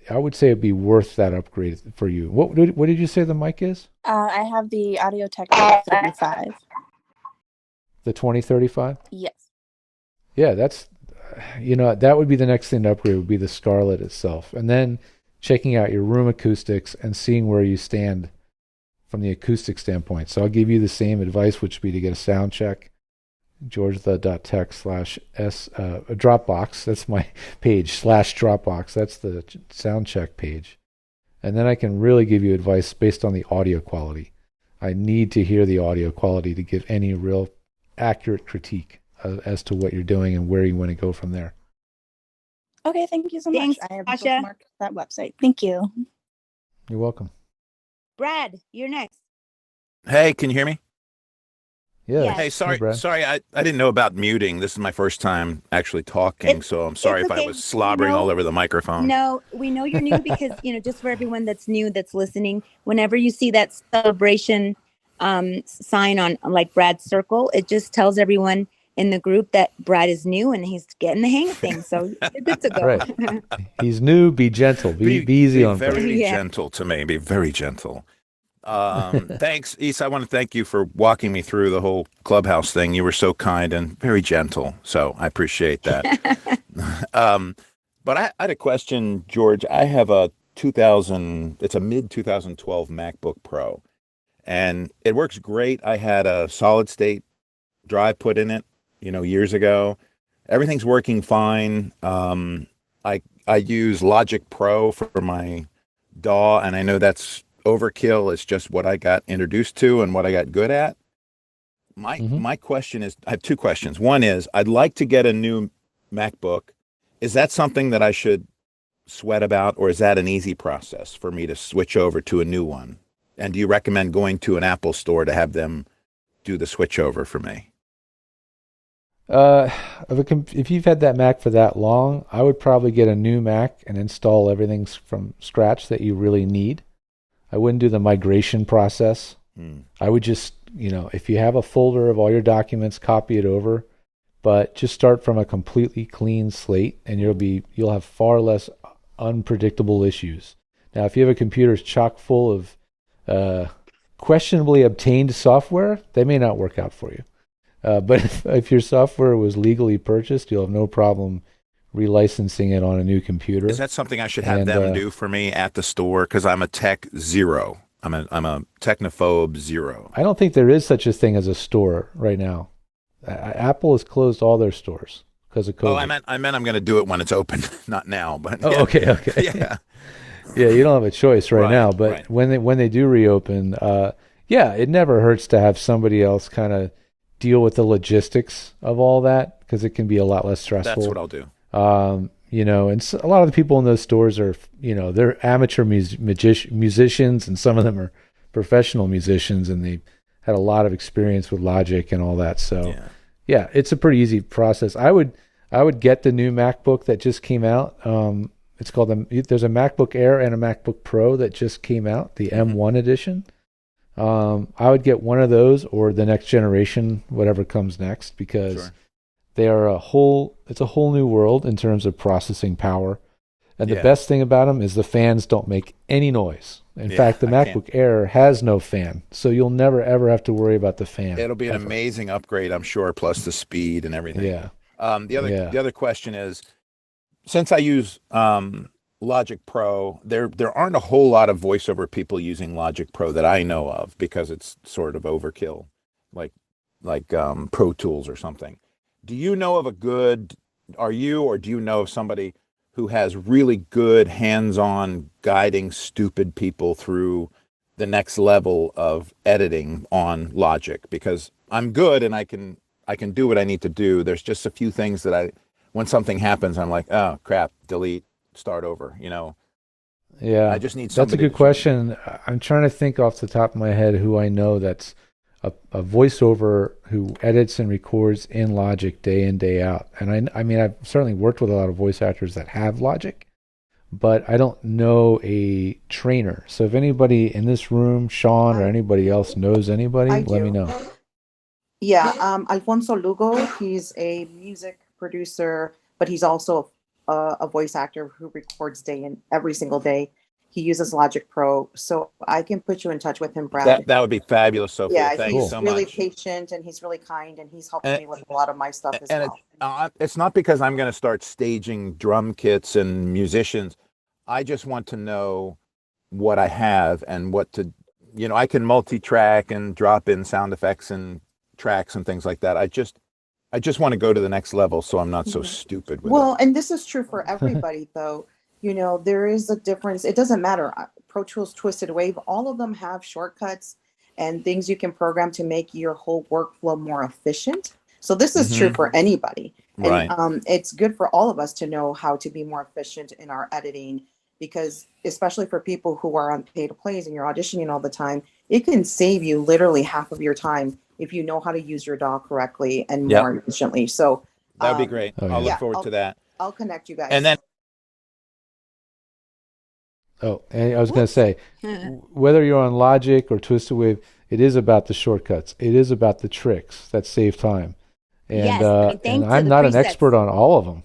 I would say it'd be worth that upgrade for you. What did you say the mic is?
I have the Audio Technica 35.
The 2035?
Yes.
Yeah, that's, that would be the next thing to upgrade, would be the Scarlett itself. And then checking out your room acoustics and seeing where you stand from the acoustic standpoint. So I'll give you the same advice, which would be to get a sound check. georgethe.tech/Dropbox. That's my page, /Dropbox. That's the sound check page. And then I can really give you advice based on the audio quality. I need to hear the audio quality to give any real accurate critique as to what you're doing and where you want to go from there.
Okay, thank you so
Thanks,
much. I have
Tasha.
bookmarked that website. Thank you.
You're welcome.
Brad, you're next.
Hey, can you hear me?
Yeah.
Yes.
Hey, sorry,
Brad.
I didn't know about muting. This is my first time actually talking, so I'm sorry if I
okay.
was slobbering all over the microphone.
No, we know you're new because, just for everyone that's new, that's listening, whenever you see that celebration sign on like Brad's circle, it just tells everyone in the group that Brad is new and he's getting the hang of things. So you're good to go.
Right. He's new. Be gentle. Be easy on Brad.
Very gentle to me. Be very gentle. Thanks, Issa. I want to thank you for walking me through the whole Clubhouse thing. You were so kind and very gentle, so I appreciate that. But I had a question, George. I have it's a mid-2012 MacBook Pro, and it works great. I had a solid-state drive put in it, years ago. Everything's working fine. I use Logic Pro for my DAW, and I know that's overkill. It's just what I got introduced to and what I got good at. My question is, I have two questions. One is, I'd like to get a new MacBook. Is that something that I should sweat about, or is that an easy process for me to switch over to a new one? And do you recommend going to an Apple store to have them do the switch over for me?
If you've had that Mac for that long, I would probably get a new Mac and install everything from scratch that you really need. I wouldn't do the migration process. I would just, if you have a folder of all your documents, copy it over, but just start from a completely clean slate, and you'll have far less unpredictable issues. Now, if you have a computer chock full of questionably obtained software, they may not work out for you. But if your software was legally purchased, you'll have no problem relicensing it on a new computer.
Is that something I should have them do for me at the store? Because I'm a tech zero. I'm a technophobe zero.
I don't think there is such a thing as a store right now. Apple has closed all their stores because of COVID.
Oh, I meant I'm going to do it when it's open, not now. But
oh,
yeah.
Okay.
Yeah.
Yeah, you don't have a choice right now. But when they do reopen, it never hurts to have somebody else kind of deal with the logistics of all that, because it can be a lot less stressful.
That's what I'll do.
And so a lot of the people in those stores are, they're amateur musicians, and some of them are professional musicians, and they had a lot of experience with Logic and all that. So yeah, it's a pretty easy process. I would get the new MacBook that just came out. It's called there's a MacBook Air and a MacBook Pro that just came out, the M1 edition. I would get one of those or the next generation, whatever comes next, because they are it's a whole new world in terms of processing power. And the best thing about them is the fans don't make any noise. In fact, the MacBook Air has no fan, so you'll never ever have to worry about the fan.
It'll be an amazing upgrade, I'm sure, plus the speed and everything.
Yeah.
The other question is, since I use Logic Pro, there aren't a whole lot of voiceover people using Logic Pro that I know of, because it's sort of overkill, like Pro Tools or something. Do you know of do you know of somebody who has really good hands-on guiding stupid people through the next level of editing on Logic? Because I'm good and I can do what I need to do. There's just a few things that when something happens, I'm like, oh crap, delete, start over,
Yeah,
I just need
somebody. That's a good question. I'm trying to think off the top of my head who I know that's a voiceover who edits and records in Logic day in, day out. And I mean, I've certainly worked with a lot of voice actors that have Logic, but I don't know a trainer. So if anybody in this room, Sean or anybody else knows anybody, let me know.
Yeah, Alfonso Lugo, he's a music producer, but he's also a voice actor who records every single day. He uses Logic Pro, so I can put you in touch with him, Brad.
That would be fabulous, Sophia.
Yeah,
Thank you
he's
so
really
much.
patient and he's really kind, and he's helped
And,
me with a lot of my stuff as
and
well.
it's not because I'm going to start staging drum kits and musicians. I just want to know what I have and what to, I can multi-track and drop in sound effects and tracks and things like that. I just want to go to the next level, so I'm not so stupid with
Well, and this is true for everybody, though. There is a difference. It doesn't matter. Pro Tools, Twisted Wave, all of them have shortcuts and things you can program to make your whole workflow more efficient. So this is true for anybody.
Right.
And it's good for all of us to know how to be more efficient in our editing, because especially for people who are on pay to plays and you're auditioning all the time, it can save you literally half of your time if you know how to use your DAW correctly and more efficiently. So
that would be great. I'll look forward to that.
I'll connect you guys.
And then
and I was going to say, whether you're on Logic or Twisted Wave, it is about the shortcuts. It is about the tricks that save time. And,
Yes,
and I'm not an expert on all of them.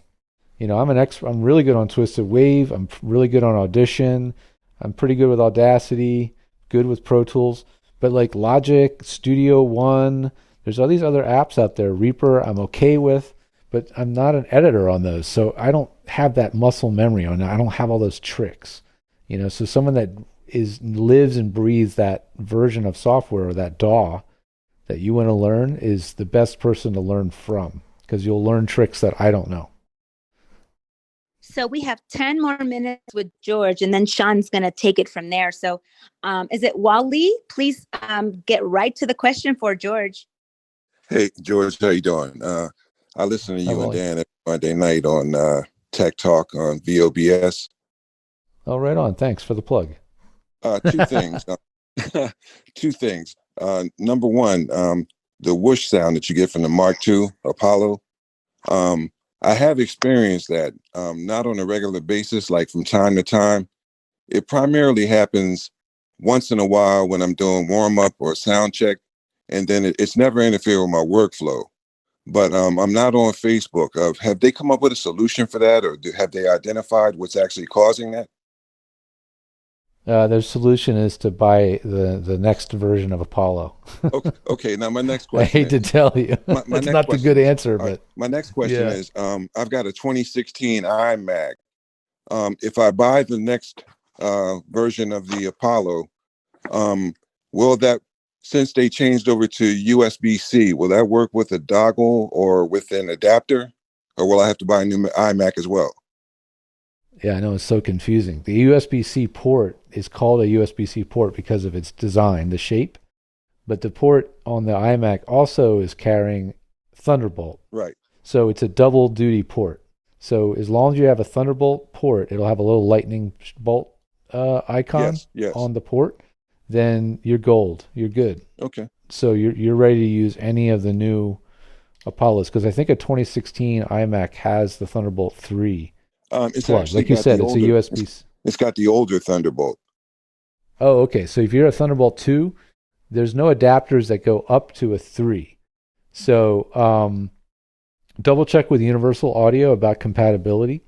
I'm really good on Twisted Wave. I'm really good on Audition. I'm pretty good with Audacity, good with Pro Tools. But like Logic, Studio One, there's all these other apps out there. Reaper, I'm okay with, but I'm not an editor on those. So I don't have that muscle memory on it. I don't have all those tricks. So someone that lives and breathes that version of software or that DAW that you want to learn is the best person to learn from, because you'll learn tricks that I don't know.
So we have 10 more minutes with George, and then Sean's going to take it from there. So is it Wally? Please get right to the question for George.
Hey, George, how you doing? I listen to you and Dan every Monday night on Tech Talk on VOBS.
Oh, right on. Thanks for the plug.
Two things. Two things. Number one, the whoosh sound that you get from the Mark II Apollo. I have experienced that, not on a regular basis, like from time to time. It primarily happens once in a while when I'm doing warm up or sound check, and then it's never interfered with my workflow. But I'm not on Facebook. Have they come up with a solution for that, or have they identified what's actually causing that?
Their solution is to buy the next version of Apollo.
Okay. Now my next question.
I hate to tell you, it's not the good answer, but
my next question is: I've got a 2016 iMac. If I buy the next version of the Apollo, will that, since they changed over to USB-C, will that work with a dongle or with an adapter, or will I have to buy a new iMac as well?
Yeah, I know, it's so confusing. The USB-C port is called a USB-C port because of its design, the shape. But the port on the iMac also is carrying Thunderbolt.
Right.
So it's a double duty port. So as long as you have a Thunderbolt port, it'll have a little lightning bolt icon on the port. Then you're gold. You're good.
Okay.
So you're ready to use any of the new Apollos, because I think a 2016 iMac has the Thunderbolt 3.
It's
plug.
actually
Like you said, it's a USB.
It's got the older Thunderbolt.
Oh, okay. So if you're a Thunderbolt 2, there's no adapters that go up to a 3. So double check with Universal Audio about compatibility.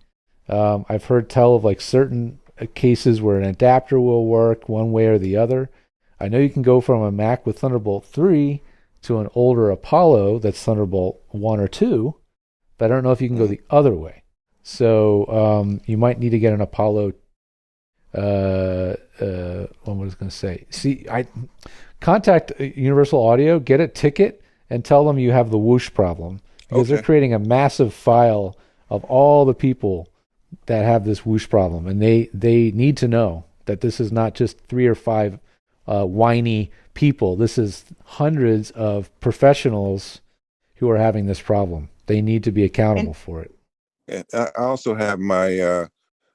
I've heard tell of like certain cases where an adapter will work one way or the other. I know you can go from a Mac with Thunderbolt 3 to an older Apollo that's Thunderbolt 1 or 2, but I don't know if you can go the other way. So you might need to get an Apollo. What was I going to say? Contact Universal Audio, get a ticket, and tell them you have the whoosh problem, because they're creating a massive file of all the people that have this whoosh problem, and they need to know that this is not just 3 or 5 whiny people. This is hundreds of professionals who are having this problem. They need to be accountable for it.
And I also have my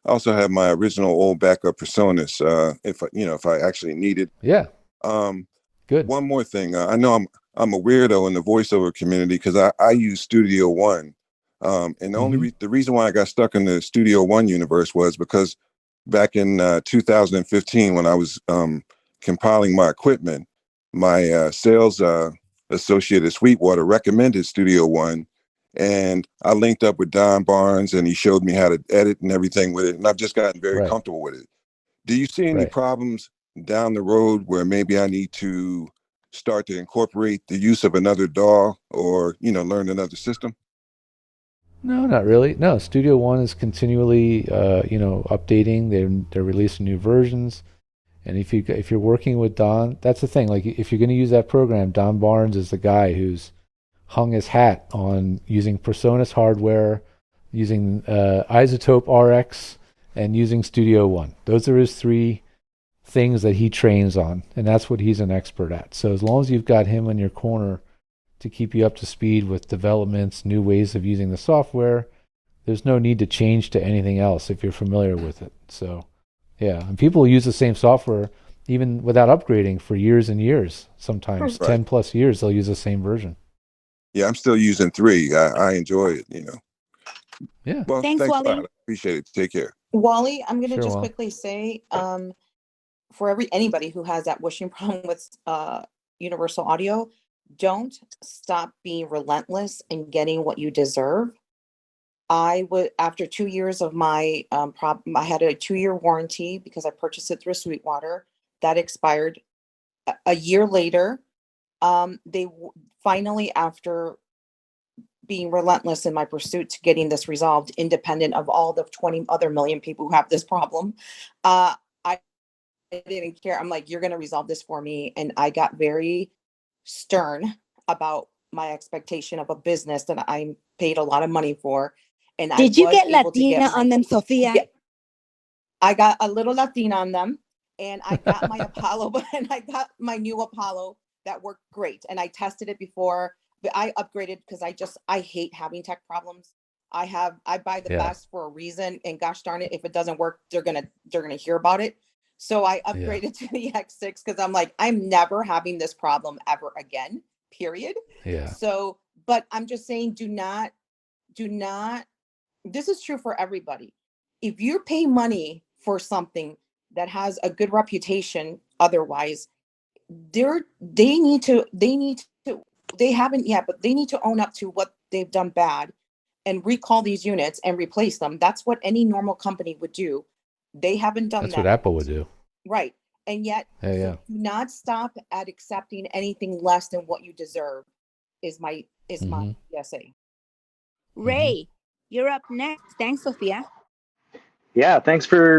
original old backup Personas, if I actually need it.
Yeah. Good.
One more thing. I know I'm a weirdo in the voiceover community because I use Studio One. And the reason why I got stuck in the Studio One universe was because back in 2015, when I was compiling my equipment, my sales associate at Sweetwater recommended Studio One. And I linked up with Don Barnes, and he showed me how to edit and everything with it. And I've just gotten very comfortable with it. Do you see any problems down the road where maybe I need to start to incorporate the use of another DAW or, learn another system?
No, not really. No, Studio One is continually, updating. They're releasing new versions. And if you're working with Don, that's the thing. Like if you're going to use that program, Don Barnes is the guy who's hung his hat on using PreSonus hardware, using Isotope RX, and using Studio One. Those are his three things that he trains on, and that's what he's an expert at. So as long as you've got him in your corner to keep you up to speed with developments, new ways of using the software, there's no need to change to anything else if you're familiar with it. So, yeah, and people use the same software even without upgrading for years and years. Sometimes 10 plus years, they'll use the same version.
Yeah, I'm still using 3. I enjoy it,
Yeah.
Well,
Thanks,
thanks a
Wally.
lot. I appreciate it. Take care.
Wally, I'm going to
Sure,
just
Wally.
quickly say, for anybody who has that wishing problem with Universal Audio, don't stop being relentless in getting what you deserve. I would, after 2 years of my problem, I had a 2-year warranty because I purchased it through Sweetwater. That expired a year later. They finally, after being relentless in my pursuit to getting this resolved, independent of all the 20 other million people who have this problem, I didn't care. I'm like, you're going to resolve this for me. And I got very stern about my expectation of a business that I paid a lot of money for. And
Did you get Latina on them, Sophia?
Yeah, I got a little Latina on them, and I got my Apollo, and I got my new Apollo that worked great. And I tested it before, but I upgraded because I hate having tech problems. I buy the best for a reason, and gosh darn it, if it doesn't work, they're gonna hear about it. So I upgraded to the X6 because I'm like, I'm never having this problem ever again, period.
Yeah.
So, but I'm just saying, do not, this is true for everybody. If you pay money for something that has a good reputation, otherwise, they haven't yet, but they need to own up to what they've done bad and recall these units and replace them. That's what any normal company would do. They haven't done
That's
that.
what Apple would do.
Right. And yet,
Yeah.
do not stop at accepting anything less than what you deserve is my PSA.
Ray, you're up next. Thanks, Sophia.
Yeah, thanks for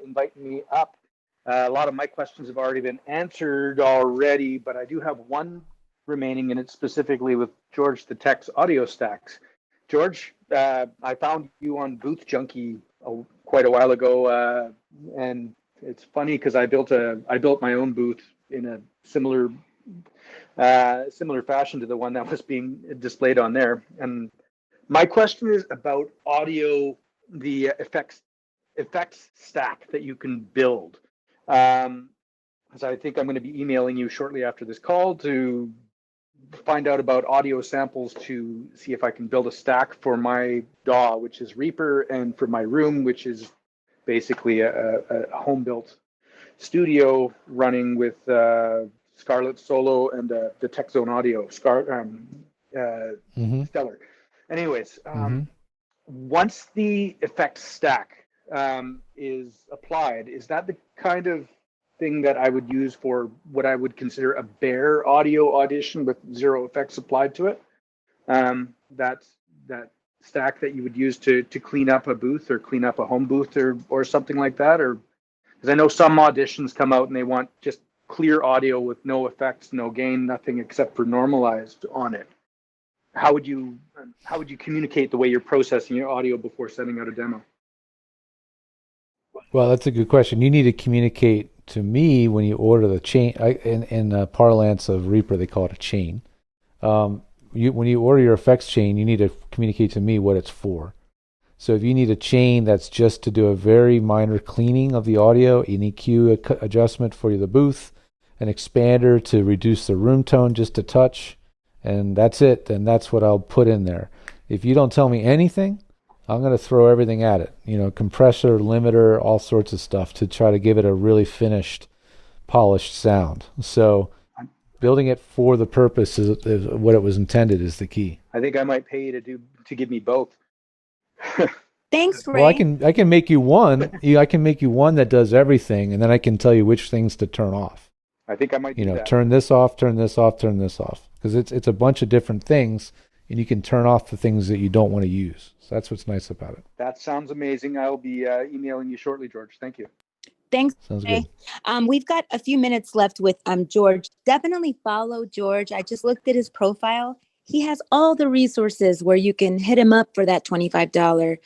inviting me up. A lot of my questions have already been answered already, but I do have one remaining, and it's specifically with George the Tech's audio stacks. George, I found you on Booth Junkie quite a while ago, and it's funny because I built my own booth in a similar fashion to the one that was being displayed on there. And my question is about audio, the effects stack that you can build. So I think I'm going to be emailing you shortly after this call to find out about audio samples to see if I can build a stack for my DAW, which is Reaper, and for my room, which is basically a home-built studio running with Scarlett Solo and the TechZone Audio Stellar. Anyways, once the effects stack is applied, is that the kind of thing that I would use for what I would consider a bare audio audition with zero effects applied to it? That stack that you would use to clean up a booth or clean up a home booth or something like that? Or because I know some auditions come out and they want just clear audio with no effects, no gain, nothing except for normalized on it. How would you communicate the way you're processing your audio before sending out a demo?
Well, that's a good question. You need to communicate to me when you order the chain. In parlance of Reaper, they call it a chain. When you order your effects chain, you need to communicate to me what it's for. So if you need a chain that's just to do a very minor cleaning of the audio, an EQ adjustment for the booth, an expander to reduce the room tone just a touch, and that's it, then that's what I'll put in there. If you don't tell me anything, I'm going to throw everything at it. Compressor, limiter, all sorts of stuff to try to give it a really finished, polished sound. So building it for the purpose is what it was intended is the key.
I think I might pay you to give me both.
Thanks, Ray.
Well, I can make you one. I can make you one that does everything, and then I can tell you which things to turn off.
I think I might do that.
Turn this off, turn this off, turn this off, because it's a bunch of different things, and you can turn off the things that you don't want to use. So that's what's nice about it.
That sounds amazing. I'll be emailing you shortly, George. Thank you.
Thanks.
Sounds good.
We've got a few minutes left with George. Definitely follow George. I just looked at his profile. He has all the resources where you can hit him up for that $25,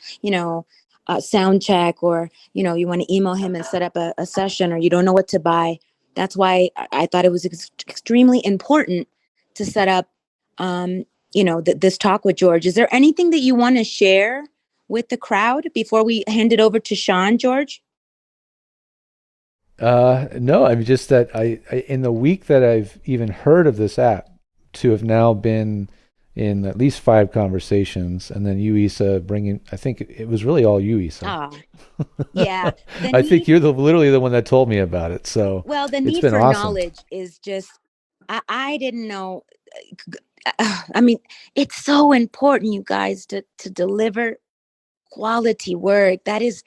sound check, or, you want to email him and set up a session, or you don't know what to buy. That's why I thought it was extremely important to set up, this talk with George. Is there anything that you want to share with the crowd before we hand it over to Sean, George?
No, I mean, just that I in the week that I've even heard of this app, to have now been in at least 5 conversations, and then you, Issa, bringing, I think it was really all you, Issa.
Oh, yeah.
I think you're literally the one that told me about it. So
well, the
it's
need
been
for
awesome.
knowledge is just, I didn't know. I mean, it's so important, you guys, to deliver quality work. That is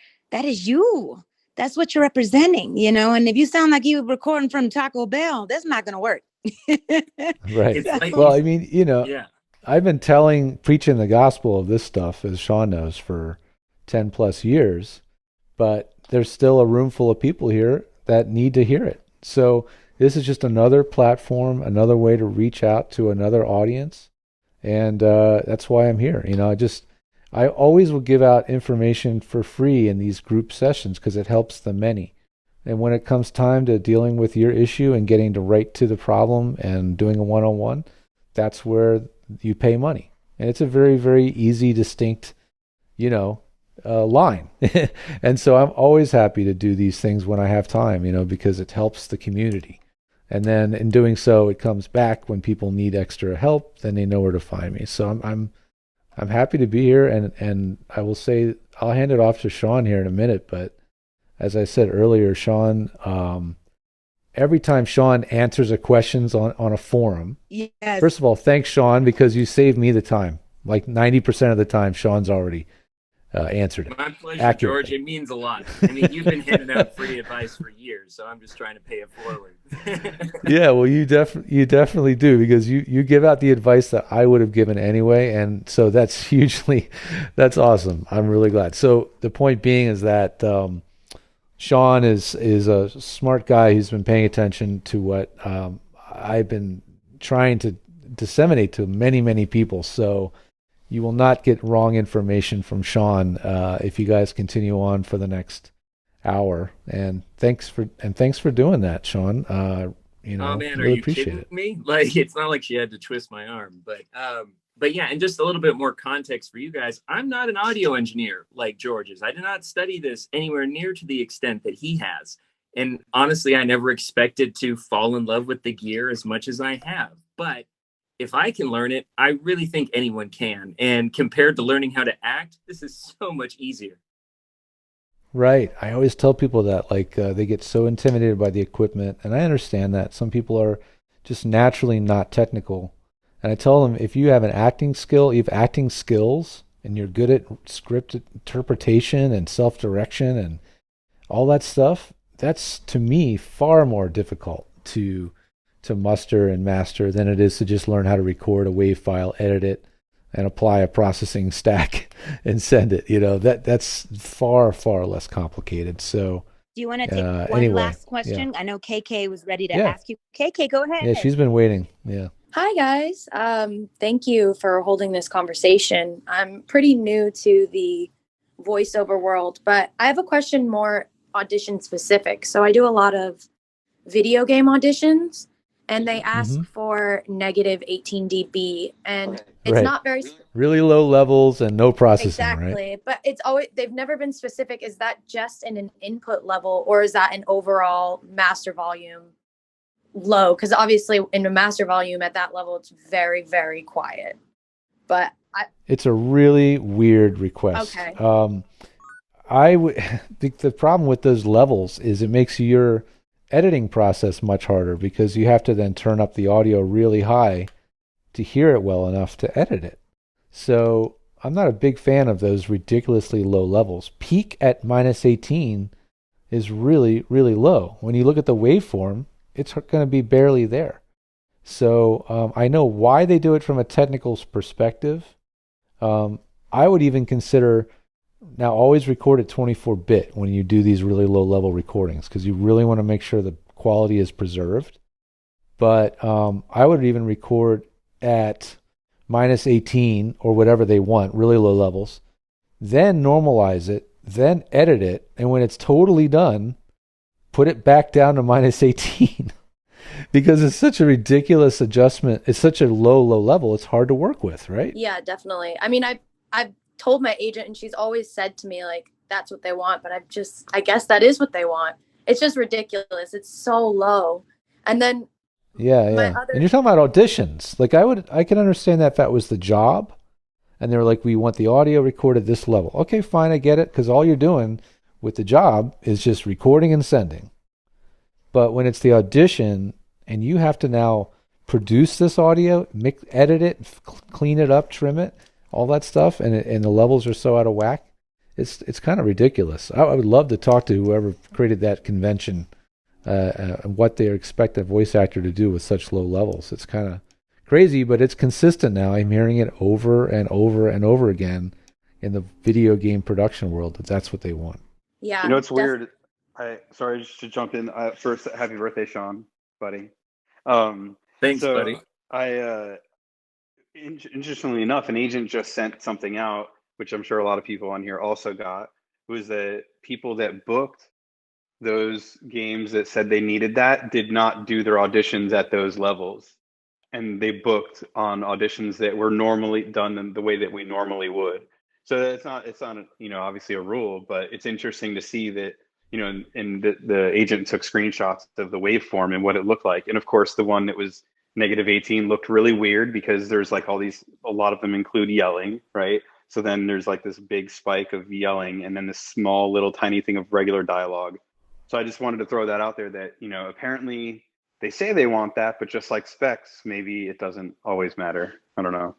you. That's what you're representing, and if you sound like you're recording from Taco Bell, that's not going to work.
Right.
Like
Well, I mean,
yeah.
I've been preaching the gospel of this stuff, as Sean knows, for 10 plus years, but there's still a room full of people here that need to hear it. So this is just another platform, another way to reach out to another audience. And that's why I'm here. I always will give out information for free in these group sessions because it helps the many. And when it comes time to dealing with your issue and getting right to the problem and doing a one-on-one, that's where you pay money. And it's a very, very easy, distinct, line. And so I'm always happy to do these things when I have time, because it helps the community. And then in doing so, it comes back when people need extra help, then they know where to find me. So I'm happy to be here, and I will say I'll hand it off to Sean here in a minute, but as I said earlier, Sean, every time Sean answers a questions on a forum,
yes.
First of all, thanks, Sean, because you saved me the time. Like 90% of the time, Sean's already answered it.
My pleasure,
accurately.
George. It means a lot. I mean, you've been handing out free advice for years, so I'm just trying to pay it forward.
Yeah, well, you definitely do, because you give out the advice that I would have given anyway, and so that's awesome. I'm really glad. So the point being is that Sean is a smart guy who's been paying attention to what I've been trying to disseminate to many, many people. So you will not get wrong information from Sean if you guys continue on for the next hour. And thanks for doing that, Sean.
Oh man,
really
are you
appreciate
kidding
it.
me? Like, it's not like she had to twist my arm, but yeah, and just a little bit more context for you guys. I'm not an audio engineer like George is. I did not study this anywhere near to the extent that he has. And honestly, I never expected to fall in love with the gear as much as I have. But if I can learn it, I really think anyone can. And compared to learning how to act, this is so much easier.
Right. I always tell people that, they get so intimidated by the equipment, and I understand that. Some people are just naturally not technical. And I tell them, if you have an acting skill, you have acting skills, and you're good at script interpretation and self-direction and all that stuff, that's, to me, far more difficult to muster and master than it is to just learn how to record a WAV file, edit it, and apply a processing stack and send it. That's far, far less complicated. So
Do you want to take one last question?
Yeah.
I know KK was ready to ask you. KK, go ahead.
Yeah, she's been waiting. Yeah.
Hi, guys. Thank you for holding this conversation. I'm pretty new to the voiceover world, but I have a question more audition specific. So I do a lot of video game auditions, and they ask for negative 18 dB, and it's not very
really low levels and no processing,
exactly,
right?
but it's always, they've never been specific. Is that just in an input level, or is that an overall master volume low? Because obviously in a master volume at that level, it's very, very quiet. But
it's a really weird request.
Okay.
I would think the problem with those levels is it makes your editing process much harder, because you have to then turn up the audio really high to hear it well enough to edit it. So I'm not a big fan of those ridiculously low levels. Peak at -18 is really, really low. When you look at the waveform, it's going to be barely there. So I know why they do it from a technical perspective. I would even consider now always record at 24-bit when you do these really low level recordings, because you really want to make sure the quality is preserved. But I would even record at -18 or whatever they want, really low levels, then normalize it, then edit it, and when it's totally done, put it back down to -18. Because it's such a ridiculous adjustment. It's such a low level. It's hard to work with, right?
Yeah, definitely. I mean, I've told my agent, and she's always said to me, like, that's what they want. But I guess that is what they want. It's just ridiculous. It's so low. And then
Yeah. And you're talking about auditions. Like I can understand that if that was the job, and they're like, we want the audio recorded this level. Okay, fine, I get it, because all you're doing with the job is just recording and sending. But when it's the audition, and you have to now produce this audio, edit it, clean it up, trim it, all that stuff, and the levels are so out of whack, it's kind of ridiculous. I would love to talk to whoever created that convention, and what they expect a voice actor to do with such low levels. It's kind of crazy, but it's consistent now. I'm hearing it over and over and over again in the video game production world, that's what they want.
Yeah.
You know, it's weird. Sorry, just to jump in. First, happy birthday, Sean, buddy.
Thanks, buddy.
Interestingly enough, an agent just sent something out, which I'm sure a lot of people on here also got, was that people that booked those games that said they needed that did not do their auditions at those levels. And they booked on auditions that were normally done in the way that we normally would. So it's not obviously a rule, but it's interesting to see that, and the agent took screenshots of the waveform and what it looked like. And of course, the one that was -18 looked really weird because there's like a lot of them include yelling, right? So then there's like this big spike of yelling and then this small little tiny thing of regular dialogue. So I just wanted to throw that out there that, apparently they say they want that, but just like specs, maybe it doesn't always matter. I don't know.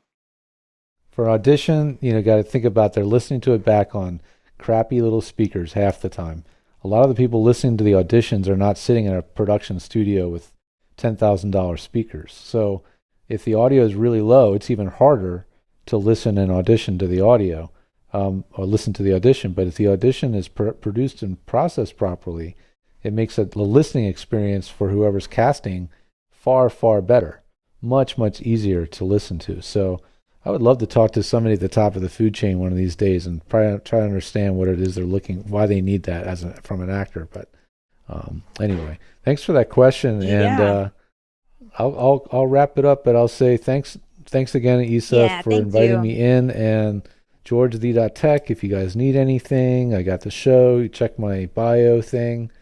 For audition, got to think about they're listening to it back on crappy little speakers half the time. A lot of the people listening to the auditions are not sitting in a production studio with $10,000 speakers. So if the audio is really low, it's even harder to listen and audition to the audio, or listen to the audition. But if the audition is produced and processed properly, it makes the listening experience for whoever's casting far, far better, much, much easier to listen to. So I would love to talk to somebody at the top of the food chain one of these days and try to understand what it is they're why they need that from an actor. But anyway, thanks for that question, and I'll wrap it up. But I'll say thanks again, Issa, for inviting me in, and GeorgeThe.Tech. If you guys need anything, I got the show. You check my bio thing.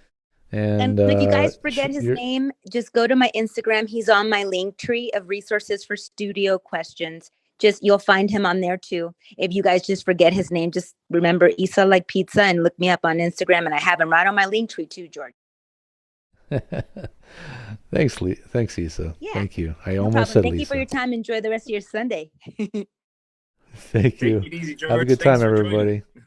And
if you guys forget his name, just go to my Instagram. He's on my link tree of resources for studio questions. You'll find him on there too. If you guys just forget his name, just remember Issa like pizza and look me up on Instagram, and I have him right on my link tree too, George.
Thanks, Issa.
Yeah,
thank you. I
no
almost
problem.
said
Thank
Lisa.
you for your time. Enjoy the rest of your Sunday.
Thank you.
Take it easy, George.
Have a good
Thanks
time,
for
everybody.
joining.